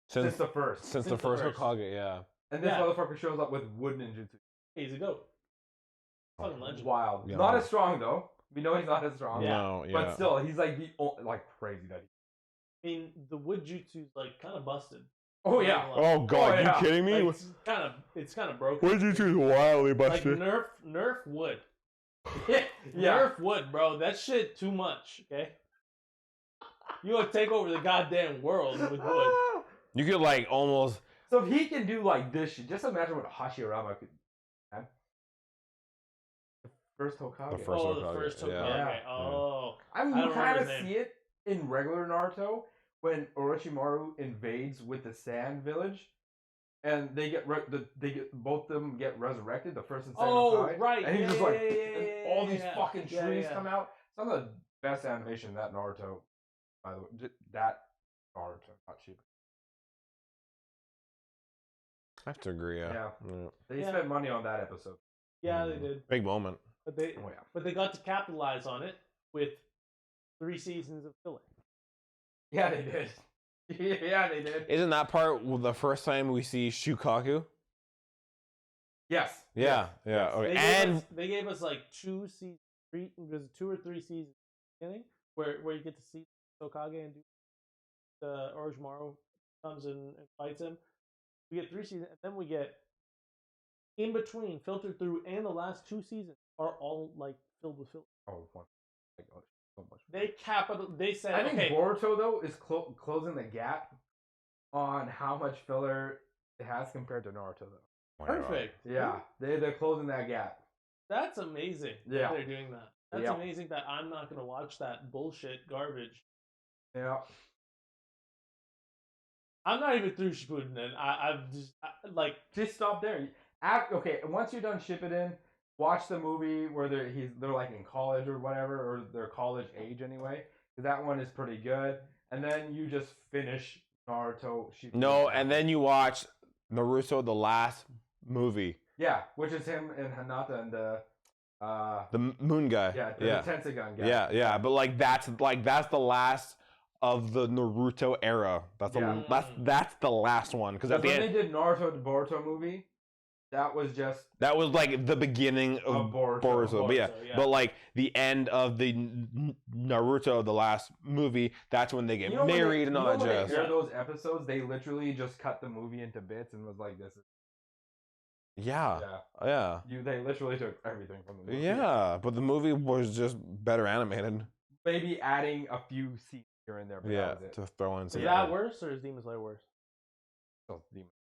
since the first. Since the Since the first first. Hokage, yeah. And this Yeah. motherfucker shows up with wood ninjutsu. he's a goat. Fucking legend. Wild. Yeah. Not as strong though. We know he's not as strong. Yeah. No, yeah. But still, he's like the like crazy that he. I mean, the wood jutsu's like kind of busted. Oh yeah. Oh god, Oh, yeah. you kidding me? Like, it's kind of broken. What did you choose? Wildly Like busted. nerf wood. Yeah. Nerf wood, bro. That shit too much. Okay. You gonna take over the goddamn world with wood. You could like almost. So if he can do like this shit, just imagine what Hashirama could. Man. The first Hokage. The first Oh, the Hokage, first yeah. Hokage. Yeah. Oh. I mean, I you don't kind remember of his name. see it in regular Naruto when Orochimaru invades with the Sand Village, and they get both of them get resurrected. The first and second Oh, Hokage, right. and he's Yeah, just yeah, like, yeah, and yeah, all yeah, these yeah. fucking Yeah, trees yeah. come out. Some of the best animation in that Naruto, by the way. That Naruto, not cheap. I have to agree. Yeah. Yeah. They Yeah. spent money on that episode. Yeah, they did. Big moment. But they Oh yeah. but they got to capitalize on it with 3 seasons of filler. Yeah, they did. Yeah, they did. Isn't that part the first time we see Shukaku? Yes. Yeah. Yeah. Yes. Okay. They gave us like 2 seasons, 3 was it 2 or 3 seasons at the beginning where you get to see Hokage and do the Orochimaru comes and fights him. We get 3 seasons, and then we get in between, filtered through, and the last 2 seasons are all like filled with filler. Oh, one. Like, oh, so much. They said, I think okay, Boruto though is closing the gap on how much filler it has compared to Naruto though. Oh my God. perfect. Yeah, they're closing that gap. That's amazing. Yeah. that they're doing that. That's Yeah. amazing that I'm not gonna watch that bullshit garbage. Yeah. I'm not even through Shippuden, and I've just like Just stop there. Okay, once you're done Shippuden, watch the movie where they're like in college or whatever, or they're college age anyway. 'Cause that one is pretty good. And then you just finish Naruto Shippuden. No, and then you watch Naruto, the last movie, yeah, which is him and Hinata and the Moon guy. the Yeah. Tensagun guy. Yeah. But like that's the last of the Naruto era. That's Yeah. that's the last one because at Because the when end they did Naruto the Boruto movie, that was just that was like the beginning of Boruto. But yeah, Boruto, yeah. but like the end of the Naruto, the last movie, that's when they get You know when married and all that when jazz. they air those episodes, they literally just cut the movie into bits and was like, "This is." Yeah. Yeah. They literally took everything from the movie. Yeah, but the movie was just better animated. Maybe adding a few scenes here and there, but that was it. To throw in Is some. that worse or is Demon Slayer worse? So,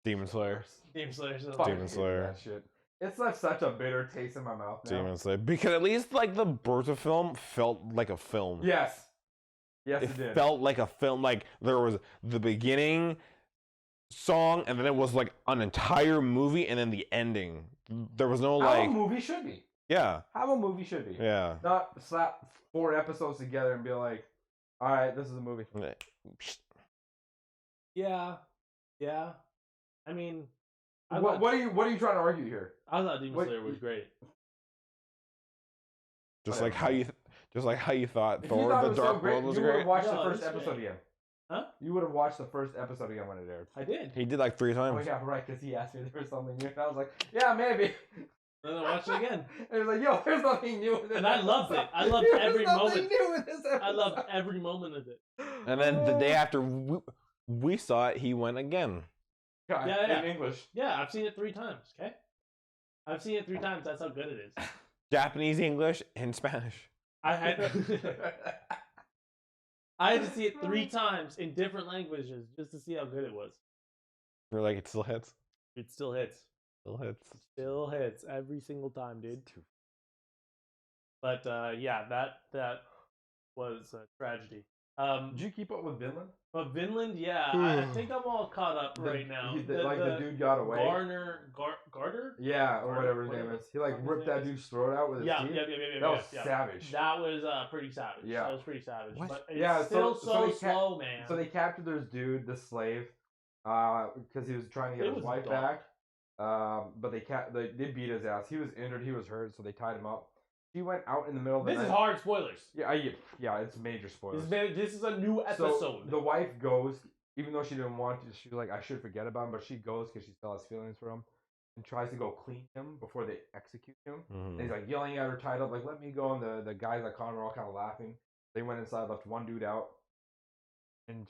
Demon Slayer. Demon Slayer. Fucking Demon hated Slayer. That shit. It's left such a bitter taste in my mouth now. Demon Slayer. Because at least like the Bertha film felt like a film. Yes. Yes, it did. Felt like a film. Like there was the beginning song, and then it was like an entire movie, and then the ending. There was no How like. a movie should be. Yeah. How a movie should be. Yeah. Not slap 4 episodes together and be like, all right, this is a movie. Yeah. I mean, What are you trying to argue here? I thought Demon Slayer was great. Just like how you thought If Thor: you thought it The was so Dark great, World was you would great. have watched No, the first it's episode great. again. Huh? You would have watched the first episode again when it aired. I did. He did like 3 times. Oh yeah, right, because he asked me if there was something new. And I was like, yeah, maybe. And then I watched it again. And he was like, yo, there's nothing new in this And I loved it. I loved There's every nothing moment. new in this episode. I loved every moment of it. And then the day after we saw it, he went again. Yeah. In English. Yeah, I've seen it 3 times. Okay, I've seen it 3 times. That's how good it is. Japanese, English, and Spanish. I had I had to see it 3 times in different languages just to see how good it was. We're like, it still hits. It still hits. Still hits. Still hits every single time, dude. But yeah, that was a tragedy. Did you keep up with Vinland? But Vinland, yeah, I think I'm all caught up right now. The dude got away. Garter? Yeah, or whatever his name whatever is. He like his ripped name that is. dude's throat out with his Yeah, teeth. yeah. That was savage. That was pretty savage. Yeah. That was pretty savage. What? But it's Yeah, still so they slow, man. So they captured this dude, this slave, because he was trying to get It his was wife dark. back. But they beat his ass. He was injured. He was hurt. So they tied him up. He went out in the middle of the This night. is hard spoilers. Yeah, it's major spoilers. This is a new episode. So the wife goes, even though she didn't want to. She was like, I should forget about him, but she goes because she still has feelings for him, and tries to go clean him before they execute him. And he's like yelling at her, tied up, like, let me go. And the guys that caught him were all kind of laughing. They went inside, left one dude out, and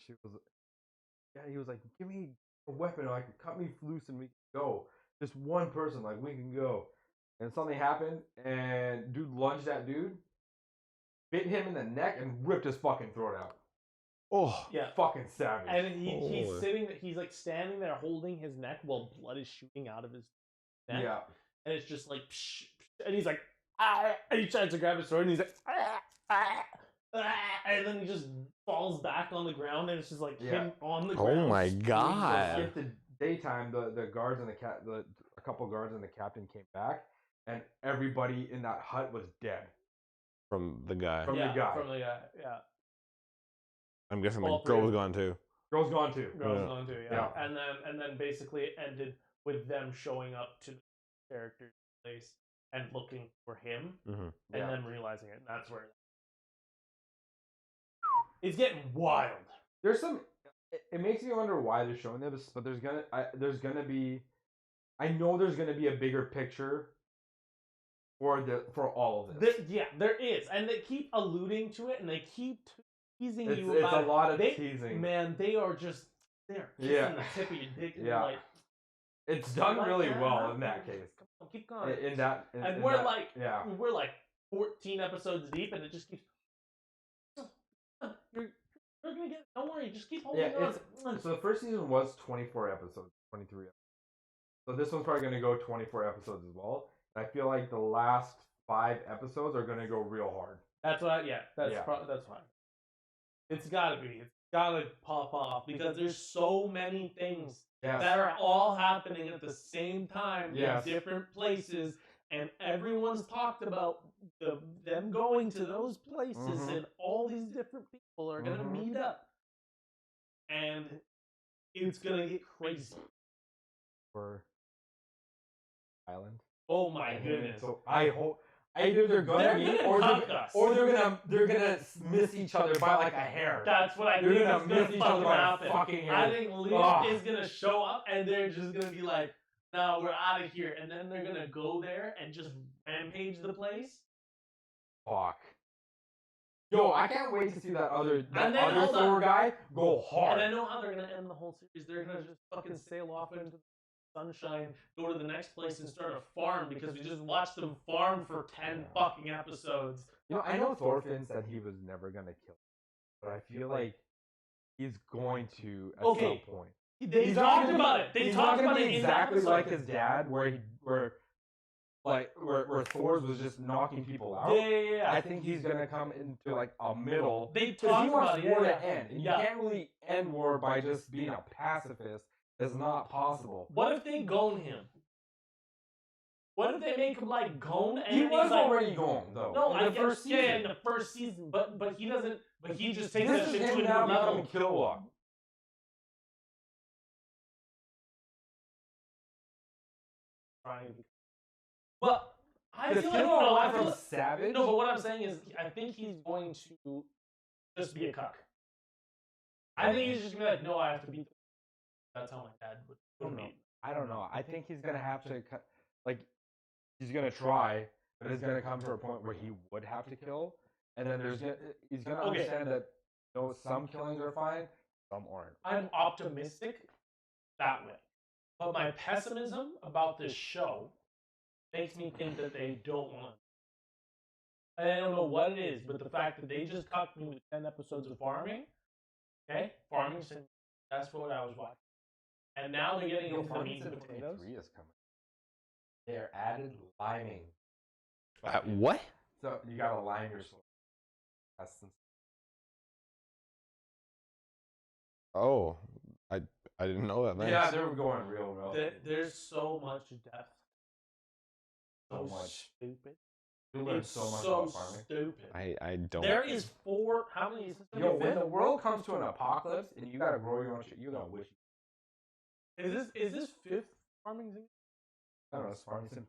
he was like, give me a weapon, or I can cut me loose and we can go. Just one person, like, we can go. And something happened, and dude lunged at dude, bit him in the neck, and ripped his fucking throat out. Oh, yeah, fucking savage. And he's like standing there holding his neck while blood is shooting out of his neck. Yeah. And it's just like, psh, psh, and he's like, ah, and he tries to grab his sword, and he's like, ah, ah, ah, and then he just falls back on the ground, and it's just like him on the ground. Oh my So god. at the daytime, the guards and a couple guards and the captain came back, and everybody in that hut was dead. From the guy. From the guy. From the guy, yeah. I'm guessing the All girl three. was gone too. Girl's gone too. Girls Yeah. going too, Yeah. And then basically it ended with them showing up to the character's place and looking for him, and then realizing it. And that's where it's getting wild. There's some. It makes me wonder why they're showing this, but there's gonna be. I know there's gonna be a bigger picture for all of this. There is, and they keep alluding to it, and they keep teasing you It's about a lot of it. teasing. Man, they are just they're kissing the tip of your dick, and Yeah. you're like, It's done like really that? well in that case. Come on, keep going. In that, and we're we're like 14 episodes deep, and it just keeps. You're gonna get. Don't worry, just keep holding on. So the first season was 24 episodes, 23 episodes. So this one's probably gonna go 24 episodes as well. And I feel like the last 5 episodes are gonna go real hard. That's what. That's fine. It's gotta be. It's gotta pop off because there's so many things that are all happening at the same time in different places, and everyone's talked about them going to those places, and all these different people are gonna meet up, and it's gonna get crazy. For Island. Oh my goodness! So I hope either they're gonna meet or they're gonna miss each other by like a hair. That's what I think is gonna fucking happen. Fucking I think Liam is gonna show up, and they're just gonna be like, "No, we're out of here," and then they're gonna go there and just rampage the place. Fuck. Yo, I can't wait to see that other hold Thor on. guy go hard. And I know how they're gonna end the whole series. They're gonna just fucking sail off into sunshine, go to the next place and start a farm because we just watched them farm for 10 fucking episodes. You know, I know Thorfinn said he was never gonna kill him, but I feel like he's going to at some point. They talked about it. They talked about it exactly like his dad, where Thor's was just knocking people out. Yeah. I think he's gonna come into like a middle. They Because talked he wants about it. war Yeah. to end, and you can't really end war by just being a pacifist. It's not possible. What if they gone him? What if they make him like gone? And He he's was like, already gone though. No, in I the first season. in the first season, but he doesn't. But he just takes This that is shit to him a now new level. becoming Killua. But I Because feel like Killua no, I went feel from like, savage. no. But what I'm saying is, I think he's going to just be a cuck. I think he's just gonna be like, no, I have to beat. That's how my dad would be. I don't know. I think he's gonna have to like he's gonna try, but it's gonna come to a point where he would have to kill, and then he's gonna understand that some killings are fine, some aren't. I'm optimistic that way, but my pessimism about this show makes me think that they don't want. And I don't know what it is, but the fact that they just cucked me with 10 episodes of farming, okay, farming, that's what I was watching. And now they're getting into the meat and potatoes. 3 is coming. They're added liming. What? So you gotta lime your soil. Oh, I didn't know that. Thanks. Yeah, they were going real. There's so much depth. So much. Stupid. You learn It's so much so about farming. stupid. I don't. There is 4. How many? Is this Yo, when the world comes to an apocalypse and you gotta grow your own shit, you're gonna wish. Is this 5th farming sim? I don't know. It's farming sim.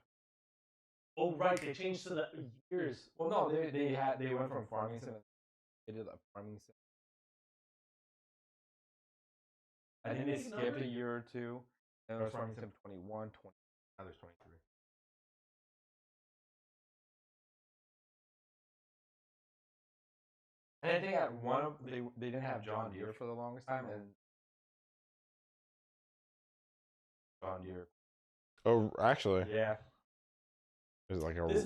Oh right, they changed to the years. Well, no, they went from farming sim. They did a farming sim. I think they skipped a year or two. And there was farming sim 21, 20. Now there's 23. And I think at one of they didn't have John Deere for the longest time, and John Deere. Oh, actually, Yeah, it's like a. This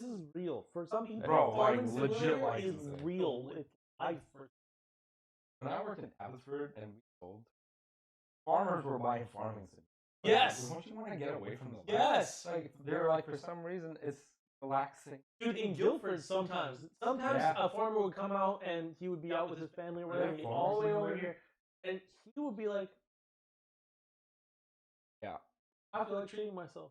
is real for some people. Bro, like, Farming legit Simulator is licensing. real. It's life for. when I worked in Abbotsford and we sold, farmers were buying farming sims. Yes. Don't you want to get away from the Yes. Like they're like for some reason it's relaxing. Dude, in Guildford, sometimes Yeah. a farmer would come out and he would be out with his family or whatever, Yeah, and all the way over farmers here, and he would be like, Yeah. I feel like treating myself.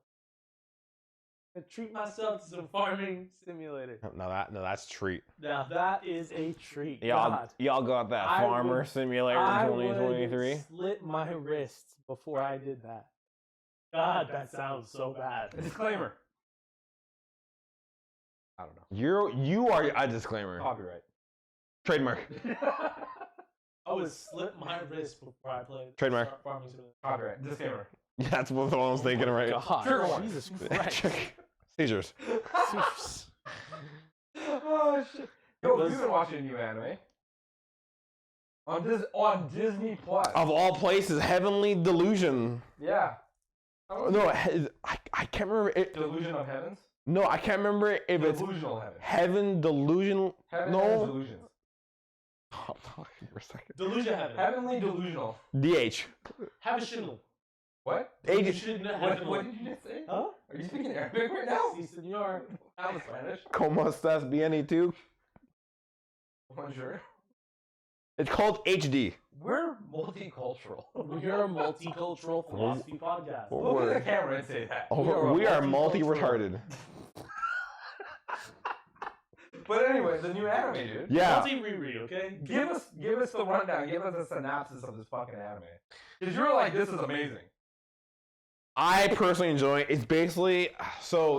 I treat myself to some farming simulator. No, that's treat. Now that is a treat. Y'all got that I Farmer would- Simulator I 2023? would slit my wrists before I did that. God, that sounds so bad. Disclaimer. I don't know. You are a disclaimer. Copyright. Trademark. I would slit my wrist before I played Trademark. farming simulator. Copyright. Disclaimer. Yeah, that's what I was thinking, right? God, Trigger warning. Jesus Christ. Seizures. Oh shit! Yo, you've been watching new anime on Disney Plus. Of all places, Heavenly Delusion. Yeah. No, I can't remember it. Delusion of Heavens. No, I can't remember if it's Delusional Heaven. Heaven Delusion. Heaven No. and Delusions. Stop talking for a second. Delusion heaven. Heavenly Delusional. DH. Have a shindle. What? Delusion heaven. What did you just say? Huh? Are you speaking Arabic right now? Si, senor. I'm Spanish. Como estás bien too? Bonjour. It's called HD. We're multicultural. We're a multicultural philosophy podcast. Oh. Look at the camera and say that. We are multicultural. multi-retarded. But anyway, the new anime, dude. Yeah. Multi-reread, okay? Give us the rundown. Give us a synopsis of this fucking anime. Because you're like, this is amazing. I personally enjoy it. It's basically I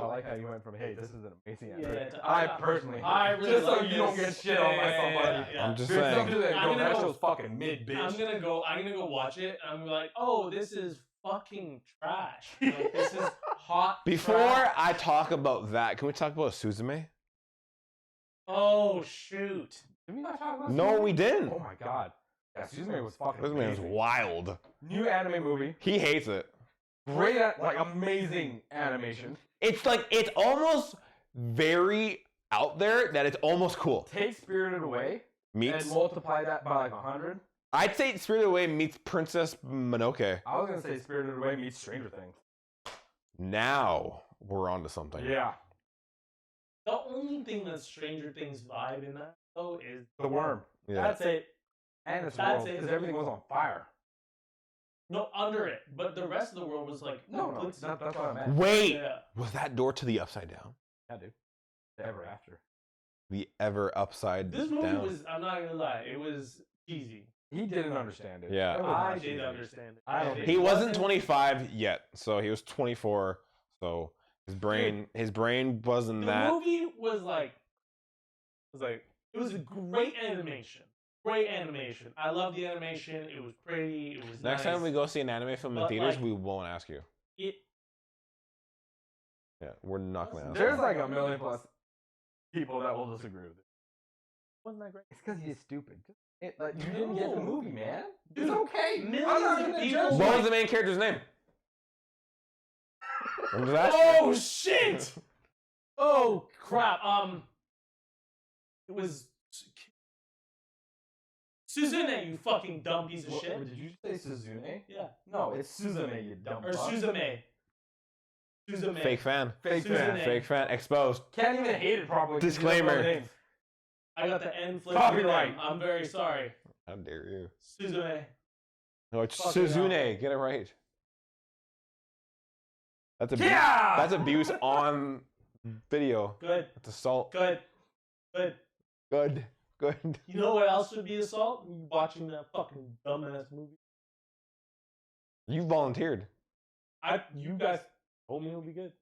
like how you went from, hey, this is an amazing anime. Yeah, I personally, I really just so like you don't this. get shit on by Yeah, somebody. yeah. I'm just Dude, saying. some dude that, I'm yo, gonna that go- show's fucking mid, bitch. I'm gonna go watch it, and I'm gonna be like, oh, this is fucking trash. Like, this is hot Before trash. I talk about that, can we talk about Suzume? Oh, shoot. Did we not talk about No, Suzume? we didn't. Oh my god. Yeah, Suzume was fucking Suzume is amazing. wild. New anime movie. He hates it. Great, like amazing animation. It's like it's almost very out there that it's almost cool. Take Spirited Away Meets. and multiply that by like 100. I'd say Spirited Away meets Princess Mononoke. I was gonna say Spirited Away meets Stranger Things. Now we're on to something. Yeah. The only thing that Stranger Things vibe in that though is The worm. Yeah. That's it. And its That's world, it. because everything was on fire. No, under it, but the rest of the world was like No, that's what I meant. Wait, Yeah. was that door to the upside down? Yeah, dude. Ever after. The ever upside This movie down. was, I'm not gonna lie, it was cheesy. He didn't understand it. Yeah. It was I not did cheesy. understand it. I don't He wasn't 25 yet, so he was 24. So his brain wasn't The that. movie was like, it was a great animation. Great animation. I love the animation. It was pretty. It was Next nice. time we go see an anime film in But, theaters, like, we won't ask you. It, Yeah, we're not gonna ask. There's you. like a million plus people that will disagree with it. wasn't that great? It's because he's stupid. You didn't get the No. movie, man. Dude, It's okay. millions I'm not of gonna people- judge What you. was the main character's name? I'm just asking. Oh shit! Oh crap! It was Suzume, you fucking dumb piece of What- shit. Did you say Suzume? Yeah, No, it's Suzume, you dumb or fuck. Suzume. Suzume. Fake fan. Fake Suzume. fan. Fake fan. Exposed. Can't even hate it properly. 'cause you don't know Disclaimer. the names. I got the N flipped. Copyright. I'm very sorry. How dare you? Suzume. No, it's Fucking Suzune. Get it right. That's abuse. Yeah! That's abuse on video. Good. That's assault. Good. Good. Good. Good. You know what else would be assault? You watching that fucking dumbass movie. You volunteered. You guys told me it would be good.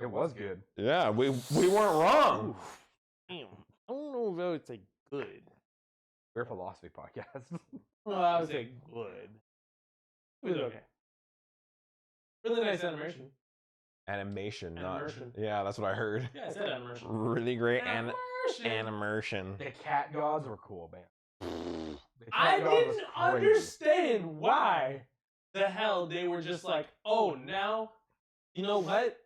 It was good. Yeah, we weren't wrong. Damn. I don't know if I would say good. We're a philosophy podcast. Well, I would say good. It was okay. Really nice animation. Animation, not. Animation. Yeah, that's what I heard. Yeah, I said animation. Really great Animation. animation. The cat gods were cool, man. The cat I god was didn't crazy. understand why the hell they were just like, oh, now, you know what?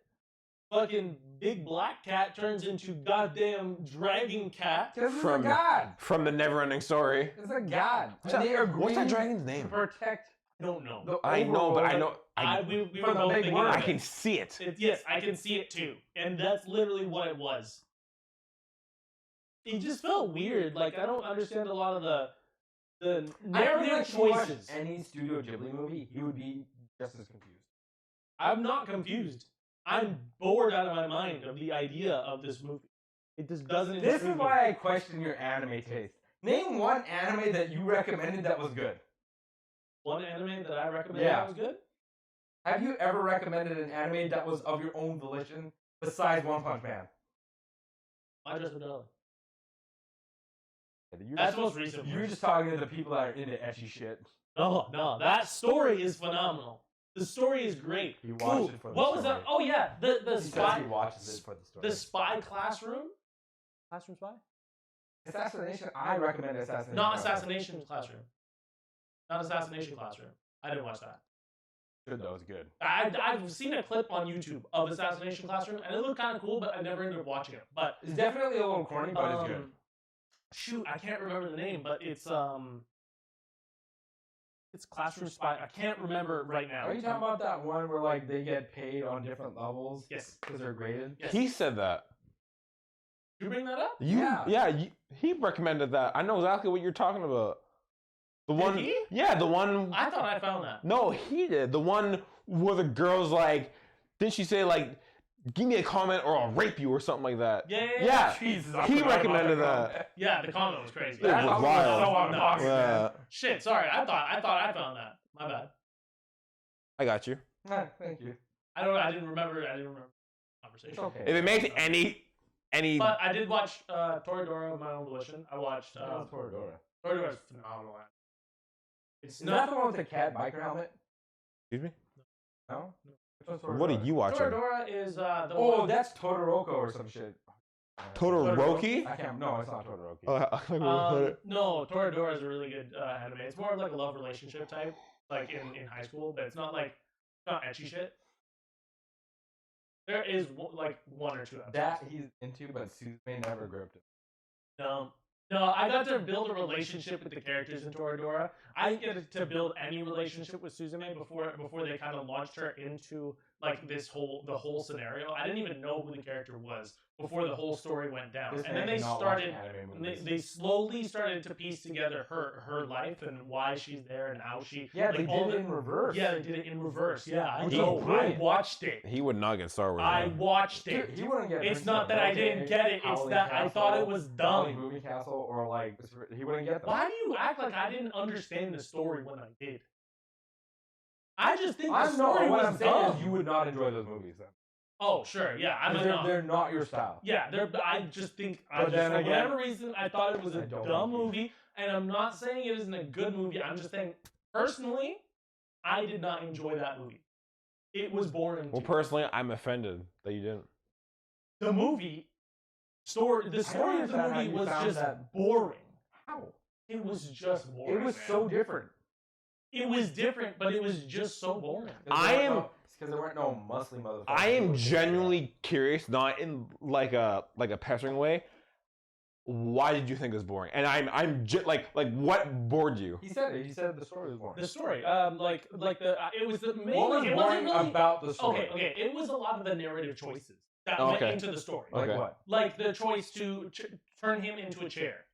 Fucking big black cat turns into goddamn dragon cat. Because it's From- a god. From the Neverending Story. It's a god. What's And they that, agree what's that dragon's to name? protect I don't know. the I know, but I overworld. know. We For were the both big thinking word. of I it. can see it. Yes, I can see it too. And that's literally what it was. It just felt weird. Like, I don't understand a lot of the I feel narrative like if you watch choices. any Studio Ghibli movie, he would be just as confused. I'm not confused. I'm bored out of my mind of the idea of this movie. It just doesn't. This is intrigue me. why I question your anime taste. Name one anime that you recommended that was good. One anime that I recommend Yeah. that was good. Have you ever recommended an anime that was of your own volition besides One Punch Man? I just Dolly. You're That's just, most recent. you're just talking to the people that are into etchy shit. No. That story is phenomenal. The story is great. He watched Ooh, it for the what was that? story. Oh yeah, the He says spy. he watches it for the story. The spy classroom. Classroom spy. Assassination. I recommend Assassination. Not assassination classroom. Not assassination classroom. I didn't watch that. Good though. It's good. I've seen a clip on YouTube of assassination classroom, and it looked kind of cool, but I never ended up watching it. But It's definitely a little corny, but it's good. shoot, I can't remember the name, but it's classroom spy. I can't remember right now. Are you talking about that one where like they get paid on different levels? Yes. Because they're graded. Yes. He said that. Did you bring that up? He recommended that. I know exactly what you're talking about. The one. he? Yeah, the one. I thought I found that. No, he did. The one where the girl's like, didn't she say like, give me a comment or I'll rape you or something like that? Yeah. Jesus, I He forgot about recommended comment. that. Yeah, the comment was crazy. It was That wild. so unboxing, Yeah. man. Shit, sorry. I thought I found that. My bad. I got you. Ah, thank you. I didn't remember the conversation. It's okay. If it makes any. But I did watch Toradora of my own volition. I watched Toradora. Toradora is phenomenal. It's Is that the one with the cat biker helmet? Excuse me. No. What are you watching? Toradora is the Oh, one. that's Todoroki or some shit. Todoroki? I can't. No, it's not Todoroki. Oh, No, Toradora is a really good anime. It's more of like a love relationship type, like in high school, but it's not like not ecchi shit. There is like one or two episodes. That he's into, but Suzume never gripped him. No, I got to build a relationship with the characters in Toradora. I didn't get to build any relationship with Suzume before they kind of launched her into like the whole scenario. I didn't even know who the character was before the whole story went down. And then they slowly started to piece together her life and why she's there and how she. Yeah, they did it in reverse. Yeah, they did it in reverse. Yeah, I He- know. I watched it. He would not get Star Wars. I though. watched it. He wouldn't get. It's not that I didn't get it. It's Howling that I thought it was Howling dumb. Movie Castle, or like he wouldn't get them. Why do you act like I didn't understand the story when I did? I just think the I'm story not. What was I'm saying dumb. is, you would not enjoy those movies then. Oh, sure, yeah, I'm not. They're not your style. Yeah, I just think, But then for again, whatever reason, I thought it was a I don't dumb like it. movie, and I'm not saying it isn't a good movie. I'm just saying, personally, I did not enjoy that movie. It was boring. Well, to me. personally, I'm offended that you didn't. The movie the story of the understand how movie you was found just that. boring. How? It was just boring. It was man. so different. It was different, but it was just so boring. Because there weren't no muscly motherfuckers. I am genuinely curious, not in like a pestering way. Why did you think it was boring? And like what bored you? He said it. He said the story was boring. The story, it was the mainly. What was it boring wasn't really, about the story? Okay. It was a lot of the narrative choices that Okay. went into the story. Like Okay. what? Like the choice to turn him into a chair.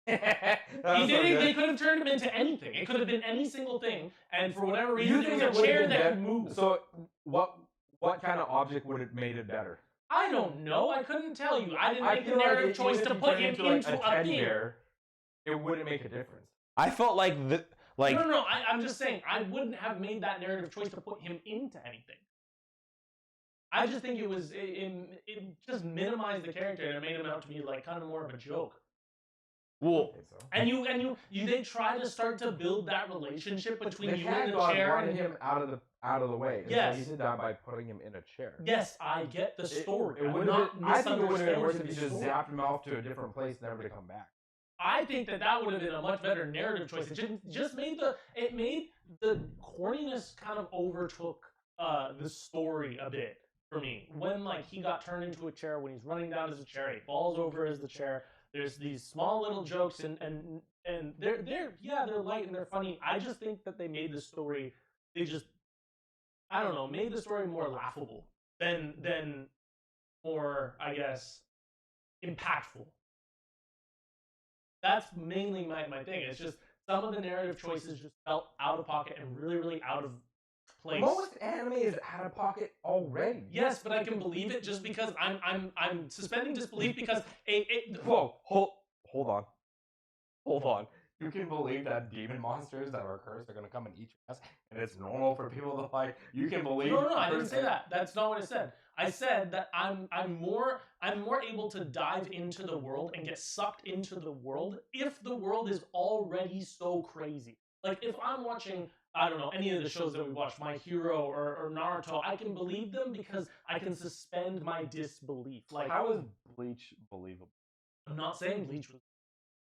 That's They could have turned him into anything. It could have been any single thing, and for whatever reason, You it think was it a would chair have been that better? could move. So what kind of object would have made it better? I don't know. I couldn't tell you. I didn't make the feel like narrative if choice you to turned put him into, like, into a a teddy thing. bear, it wouldn't make a difference. I felt like No. I'm just saying I wouldn't have made that narrative choice to put him into anything. I just think it just minimized the character and it made him out to be like kind of more of a joke. well, Okay, so. And you they try to start to build that relationship between The you cat and the god chair wanted and him out of the way. And Yes. So he did that by putting him in a chair. Yes, I get the story. It I'm would not have been, I think it would have been worse if misunderstanding you the just story. zapped him off to a different place, never to come back. I think that would have been a much better narrative choice. It just made the corniness kind of overtook the story a bit for me. When like he got turned into a chair, when he's running down as a chair, he falls over as the chair. There's these small little jokes and they're light and they're funny. I just think that they made the story made the story more laughable than more, I guess, impactful. That's mainly my thing. It's just some of the narrative choices just felt out of pocket and really, really out of place. Most anime is out of pocket already. Yes, but I can believe it just because I'm suspending disbelief because Whoa, hold on. You can believe that demon monsters that are cursed are gonna come and eat your ass, and it's normal for people to like. You can believe. No, I didn't say that. That's not what I said. I said that I'm more able to dive into the world and get sucked into the world if the world is already so crazy. Like if I'm watching, I don't know, any of the shows that we watch, My Hero or Naruto, I can believe them because I can suspend my disbelief. Like How is Bleach believable? I'm not saying Bleach was.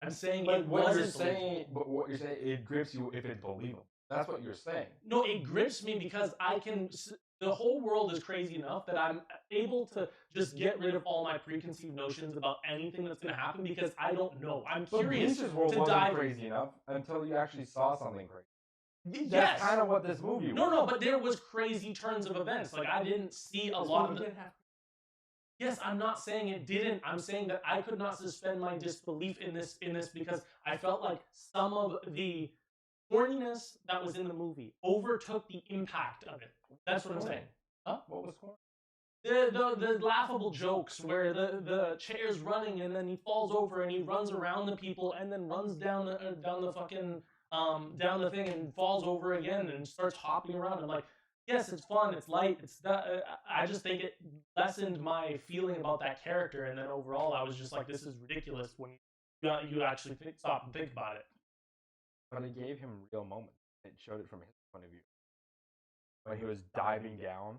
I'm saying But it what you're wasn't saying, believable. but what you're saying, it grips you if it's believable. That's what you're saying. No, it grips me because the whole world is crazy enough that I'm able to just get rid of all my preconceived notions about anything that's going to happen because I don't know. I'm But curious Bleach's world to wasn't dive. crazy enough until you actually saw something crazy. Yes. That's kind of what this movie was. No, but there was crazy turns of events. Like I didn't see a lot of the. Yes, I'm not saying it didn't. I'm saying that I could not suspend my disbelief in this because I felt like some of the corniness that was in the movie overtook the impact of it. That's what I'm saying. Huh? What was corny? The laughable jokes where the chair's running and then he falls over and he runs around the people and then runs down the fucking down the thing and falls over again and starts hopping around. I'm like, yes, it's fun, it's light, I just think it lessened my feeling about that character, and then overall I was just like, this is ridiculous when you actually stop and think about it. But it gave him real moments. It showed it from his point of view. When he was diving down,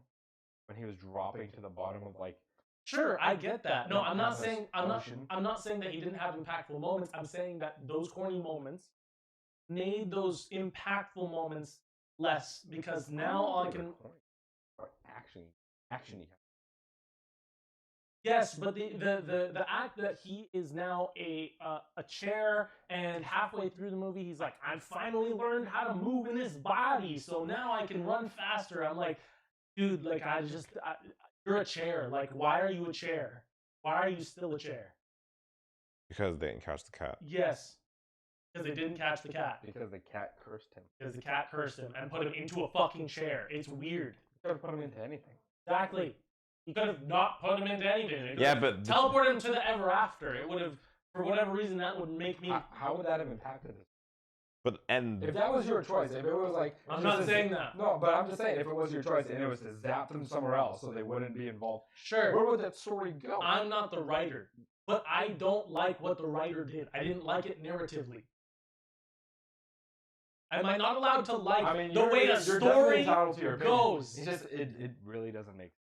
when he was dropping to the bottom of like. Sure, I get that. No, I'm not saying Ocean. I'm not saying that he didn't have impactful moments. I'm saying that those corny moments made those impactful moments less because now I can. Action. Yes, but the act that he is now a chair, and halfway through the movie he's like, I finally learned how to move in this body, so now I can run faster. I'm like, dude, like you're a chair. Like, why are you a chair? Why are you still a chair? Because they didn't catch the cat. Yes, because they didn't catch the cat. Because the cat cursed him. Because the cat cursed him and put him into a fucking chair. It's weird. You could have put him into anything. Exactly. He could have not put him into anything. Yeah, but teleport him to the ever after. It would have, for whatever reason, that would make me. How would that have impacted it? But if that was your choice, if it was like I'm not saying that. No, but I'm just saying if it was your choice and it was to zap them somewhere else so they wouldn't be involved. Sure. Where would that story go? I'm not the writer, but I don't like what the writer did. I didn't like it narratively. Am I not allowed to like the way a story goes? It's just it really doesn't make sense.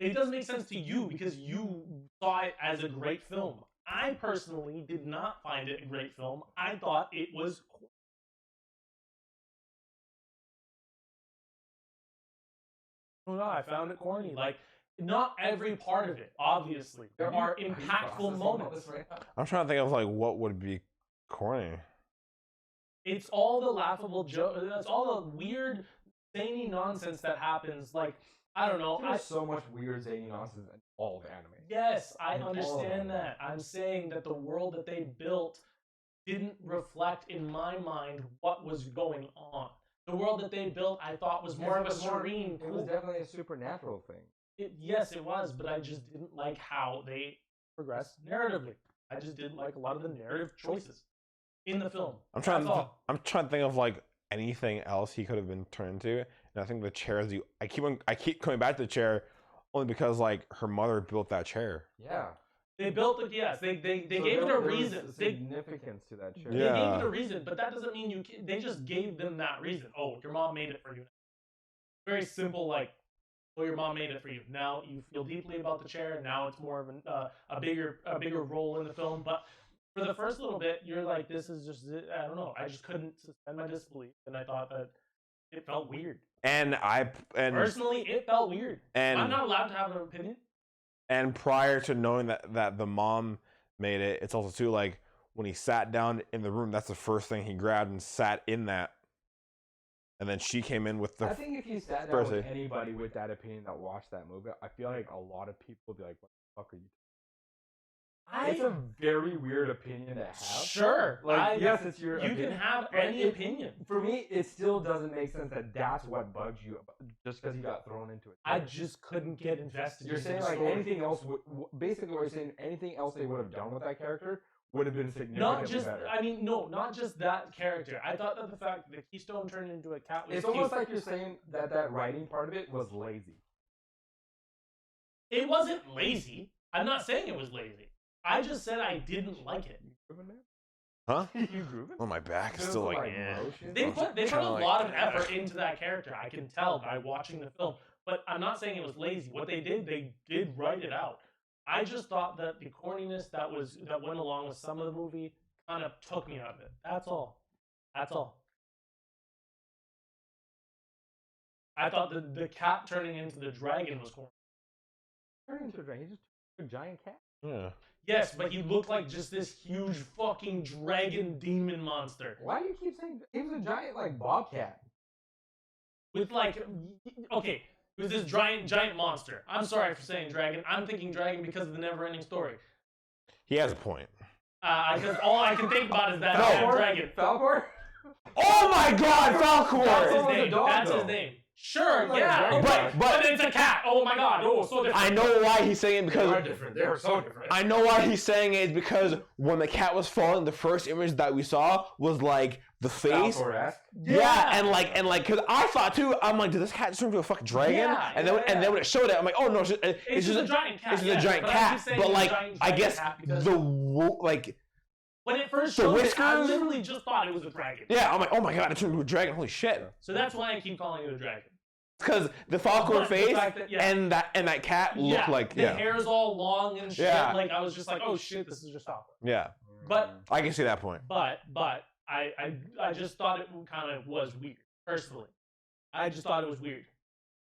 It doesn't make sense to you because you saw it as a great film. I personally did not find it a great film. I thought it was. I found it corny. Like, not every part of it, obviously. There are impactful moments. I'm trying to think of like what would be corny. It's all the laughable joke. It's all the weird, zany nonsense that happens. Like, I don't know. There's so much weird zany nonsense in all of anime. Yes, I understand that. I'm saying that the world that they built didn't reflect, in my mind, what was going on. The world that they built, I thought, was more of a serene. It was definitely a supernatural thing. Yes, it was, but I just didn't like how they progressed narratively. I just didn't like a lot of the narrative choices in the film. I'm trying to think of like anything else he could have been turned into, and I think the chair is I keep coming back to the chair only because like her mother built that chair. Yeah. They built it, yes. They gave it a reason. Significance to that chair. They gave it a reason, but that doesn't mean they just gave them that reason. Oh, your mom made it for you. Very simple, like, well, your mom made it for you. Now you feel deeply about the chair, and now it's more of a bigger role in the film. But for the first little bit, you're like, this is just, I don't know. I just couldn't suspend my disbelief, and I thought that it felt weird. And personally, it felt weird. And I'm not allowed to have an opinion. And prior to knowing that the mom made it, it's also too like when he sat down in the room, that's the first thing he grabbed and sat in that. And then she came in with the. I think if you sat down with anybody with that opinion that watched that movie, I feel like a lot of people would be like, "What the fuck are you?" It's a very weird opinion to have. Sure. Like, yes, it's your opinion. You can have any opinion. For me, it still doesn't make sense that that's what bugs you just because you got thrown into it. I just couldn't get invested. You're saying like anything else basically what you're saying, anything else they would have done with that character would have been significantly better. I mean, no, not just that character. I thought that the fact that the Keystone turned into a cat was It's almost like you're saying that writing part of it was lazy. It wasn't lazy. I'm not saying it was lazy. I just said I didn't like it. Huh? You grooving? Oh, my back is still like. They put a lot of effort into that character. I can tell by watching the film. But I'm not saying it was lazy. What they did write it out. I just thought that the corniness that went along with some of the movie kind of took me out of it. That's all. That's all. I thought the cat turning into the dragon was corny. Turning into a dragon? He just took a giant cat. Yeah. Yes, but he looked like just this huge fucking dragon demon monster. Why do you keep saying he was a giant like bobcat? With like, okay, it was this giant monster. I'm sorry for saying dragon. I'm thinking dragon because of the never-ending story. He has a point. Because all I can think about is that dragon. Falcor? Oh my God, Falcor! That's his name. That's his name. Sure, yeah, but it's a cat. Oh my God, oh, so different. I know why he's saying it because they are different. They are so different. I know why he's saying it is because when the cat was falling, the first image that we saw was like the face. Yeah, and like, because I thought too, I'm like, did this cat turn into a fucking dragon? Yeah, and then when it showed it, I'm like, oh no, it's just a giant cat. It's just a giant cat. But like, I guess when it first showed it, I literally just thought it was a dragon. Yeah, I'm like, oh my God, it turned into a dragon. Holy shit. So that's why I keep calling it a dragon. Because the Falcor face and that cat look like the hair's all long and shit. Yeah. Like I was just like, oh shit, this is just Falcor. Yeah. But I can see that point. But I just thought it kind of was weird, personally. I just thought it was weird.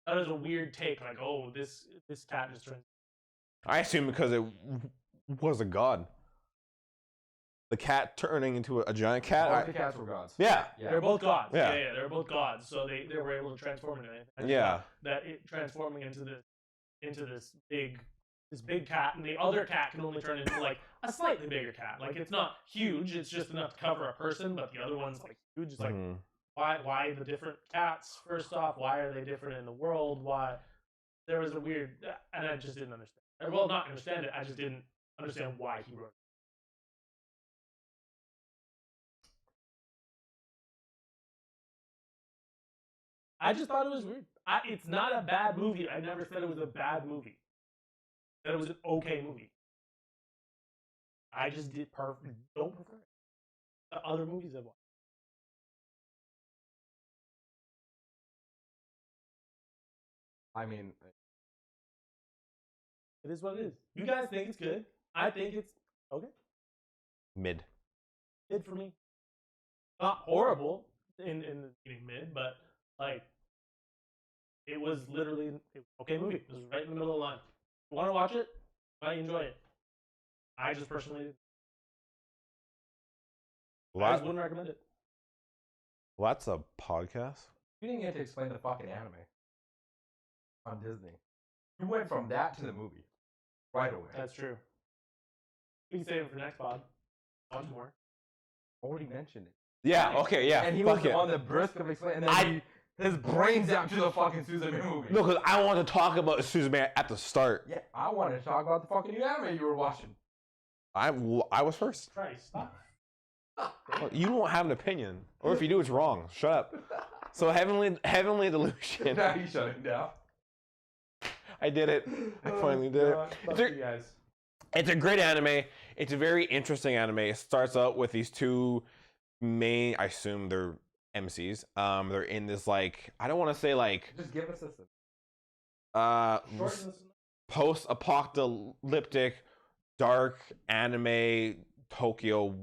That was a weird take. Like, oh, this cat just turned. I assume because it was a god. The cat turning into a giant cat. Both the cats were gods. Yeah. They're both gods. Yeah. Yeah, they're both gods. So they were able to transform into it. I just Yeah. thought that it transforming into this big cat, and the other cat can only turn into like a slightly bigger cat. Like it's not huge. It's just enough to cover a person, but the other one's like huge. It's like why the different cats? First off, why are they different in the world? Why there was a weird, and I just didn't understand. Well, not understand it. I just didn't understand why he wrote it. I just thought it was weird. It's not a bad movie. I never said it was a bad movie. I said it was an okay movie. I just don't prefer it. The other movies I've watched. I mean, It is what it is. You guys think it's good. I think it's okay. Mid. Mid for me. Not horrible in the beginning, mid, but like it was literally an okay movie. It was right in the middle of the line. You want to watch it? I enjoy it. I just personally I just wouldn't recommend it. Well, that's a podcast. you didn't get to explain the fucking anime on Disney. You went from that to the movie right away. That's true. We can save it for next pod. One more. Already mentioned it. Yeah. Okay. Yeah. And he fuck was it. on the brisk of explaining. And then his brains out to the fucking Suzume movie. No, because I want to talk about Suzume at the start. Yeah, I wanted to talk about the fucking new anime you were watching. I was first. Christ, stop. Well, you don't have an opinion, or if you do, it's wrong. Shut up. So heavenly delusion. Now you shutting down. I did it. I finally did it. Fuck you guys. It's a great anime. It's a very interesting anime. It starts out with these two main, I assume they're MCs. They're in this like, I don't want to say like Just give us a post-apocalyptic dark anime Tokyo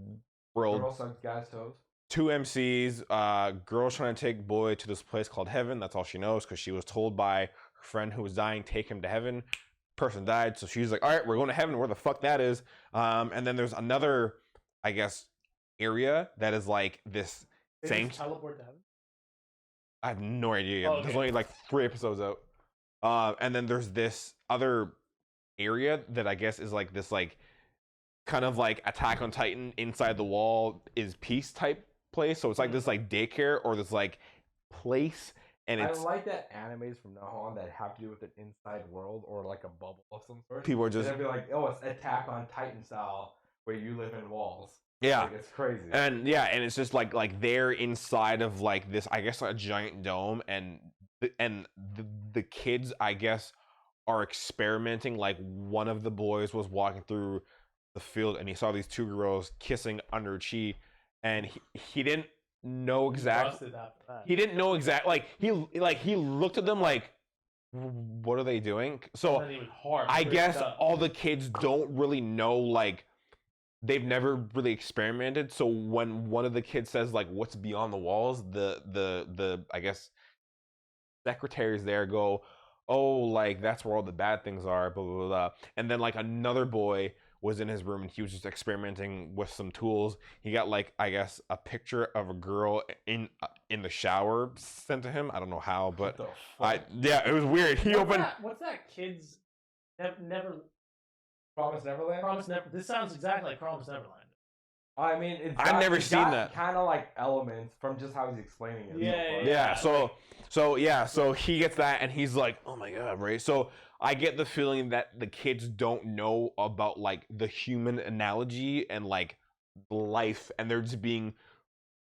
world. girl sucks guys' toes. Two MCs, girls trying to take boy to this place called heaven. That's all she knows because she was told by her friend who was dying, take him to heaven. Person died, so she's like, all right, we're going to heaven, where the fuck that is. And then there's another, I guess, area that is like this They just teleport to heaven? I have no idea yet. Oh, okay. There's only like 3 episodes out. And then there's this other area that I guess is like this like kind of like Attack on Titan inside the wall is peace type place. So it's like this like daycare or this like place. And it's I like that animes from now on that have to do with an inside world or like a bubble of some sort. people are just They'd be like, oh, it's Attack on Titan style where you live in walls. yeah. Like, it's crazy. And yeah, and it's just like they're inside of like this, I guess, a giant dome, and the kids, I guess, are experimenting. Like one of the boys was walking through the field and he saw these two girls kissing under a tree, and he didn't know exactly. He didn't know exactly. Like he looked at them like, what are they doing? So I guess all the kids don't really know, like they've never really experimented. So when one of the kids says like, what's beyond the walls, the I guess secretaries there go, oh, like that's where all the bad things are, blah blah blah, blah. And then like another boy was in his room and he was just experimenting with some tools. He got like, I guess, a picture of a girl in the shower sent to him. I don't know how, but yeah, it was weird. He opened. What's that? Kids never. Promise Neverland? Promise Never. This sounds exactly like Promise Neverland. I mean, I've never seen that. Kind of like elements from just how he's explaining it. Yeah. So he gets that and he's like, oh my god, right? So I get the feeling that the kids don't know about like the human analogy and like life, and they're just being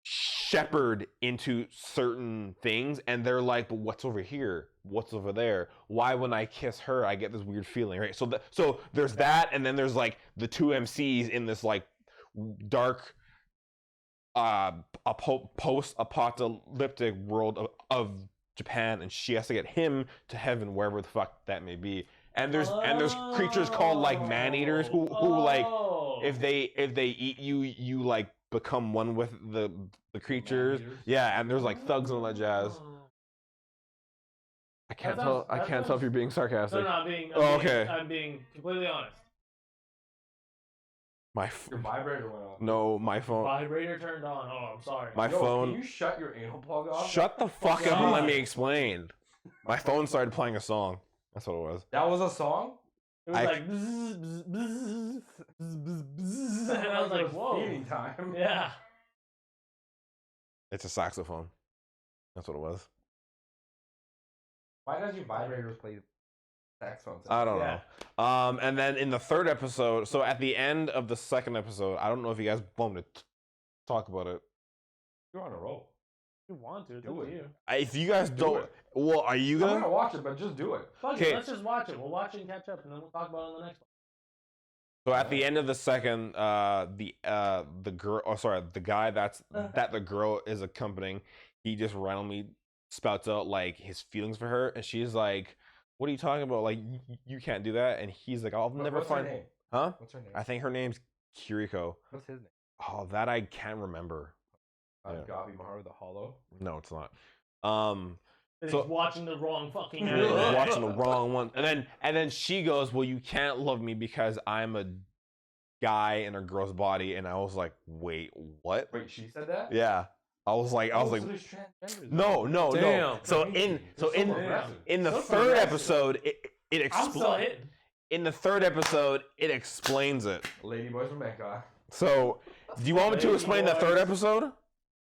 shepherded into certain things, and they're like, but what's over here? What's over there? Why when I kiss her I get this weird feeling, right? So there's that, and then there's like the two MCs in this like dark post-apocalyptic world of Japan, and she has to get him to heaven, wherever the fuck that may be. And there's creatures called like man-eaters who like if they eat you, you like become one with the creatures. Yeah, and there's like thugs and all that jazz. I can't That tell. sounds- I can't tell if you're being sarcastic. No, I'm being. okay. I'm being completely honest. Your vibrator went off. No, my phone. Vibrator turned on. Oh, I'm sorry. My Yo, phone. Can you shut your anal plug off? Shut the fuck up and let me God. explain. My phone started playing a song. That's what it was. That was a song? It was I- like. Bzz, bzz, bzz, bzz, bzz, bzz, and I was like, whoa. Feeding time. Yeah. It's a saxophone. That's what it was. Why does your vibrators play saxophones? I don't Yeah. know. And then in the third episode, so at the end of the second episode, I don't know if you guys want me to talk about it. You're on a roll. If you want to, it's Do up to it. you. If you guys Do don't, it. well, are you I'm gonna? gonna watch it, but just do it. Fuck Okay. it, let's just watch it. We'll watch it and catch up, and then we'll talk about it on the next one. So at the end of the second, the girl, oh sorry, the guy that the girl is accompanying, he just randomly spouts out like his feelings for her, and she's like, "What are you talking about? Like you can't do that." And he's like, "I'll never What's find." her name? Huh? What's her name? I think her name's Kiriko. What's his name? Oh, that I can't remember. Yeah. Gabi Maharu the Hollow. No, it's not. And So- he's watching the wrong fucking You're anime. watching the wrong one, and then she goes, "Well, you can't love me because I'm a guy in a girl's body," and I was like, "Wait, what?" Wait, she said that? Yeah, I was like, So there's transgenders. no. Damn. So Crazy. so They're in aggressive. in the So third progressive. episode, it I'm still expl- hitting. in the third episode it explains it. Ladyboys from Bangkok. So, do you want me to explain the third episode?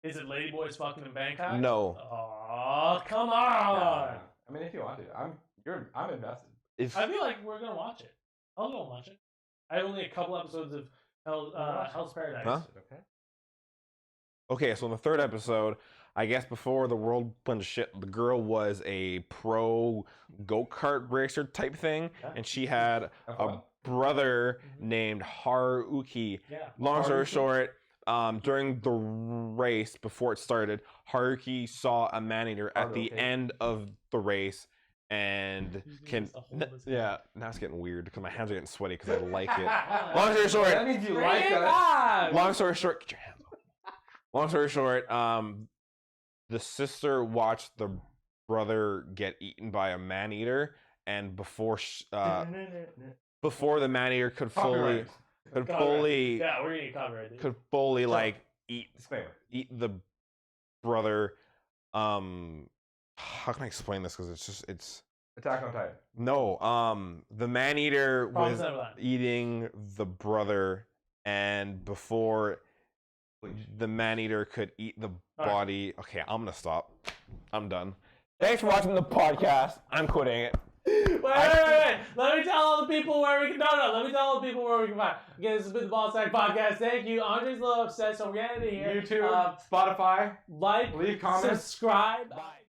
Is it Ladyboys fucking in Bangkok? No. Oh, come on. I mean, if you want to, I'm invested. If I feel like we're gonna watch it. I'll go watch it. I have only a couple episodes of Hell's Paradise. Huh? Okay. Okay, so in the third episode, I guess before the world went to shit, the girl was a pro go-kart racer type thing, Yeah. and she had a brother named Haruki. Yeah. Long story Haruki? short, during the race before it started, Haruki saw a man-eater at the Haruki. end of the race, and He's doing can this to hold his hand. yeah. Now it's getting weird because my hands are getting sweaty because I like it. Long story short, That means you Bring like it that. back! long story short, get your hands off. Long story short, the sister watched the brother get eaten by a man-eater, and before the man-eater could fully Copyright. Yeah, we're gonna get copyrighted. fully like eat Disclaimer. the brother. How can I explain this? Because it's Attack on Titan. no. The man-eater Promise was Neverland. eating the brother, and before the man-eater could eat the right. body. Okay, I'm gonna stop. I'm done. Thanks for watching the podcast. I'm quitting it. Wait. Let me tell all the people where we can. No. Let me tell all the people where we can find. Again, this has been the Ball Sack Podcast. Thank you. Andre's a little upset, so we're getting out of here. YouTube, Spotify, Like, leave comments. subscribe. Bye.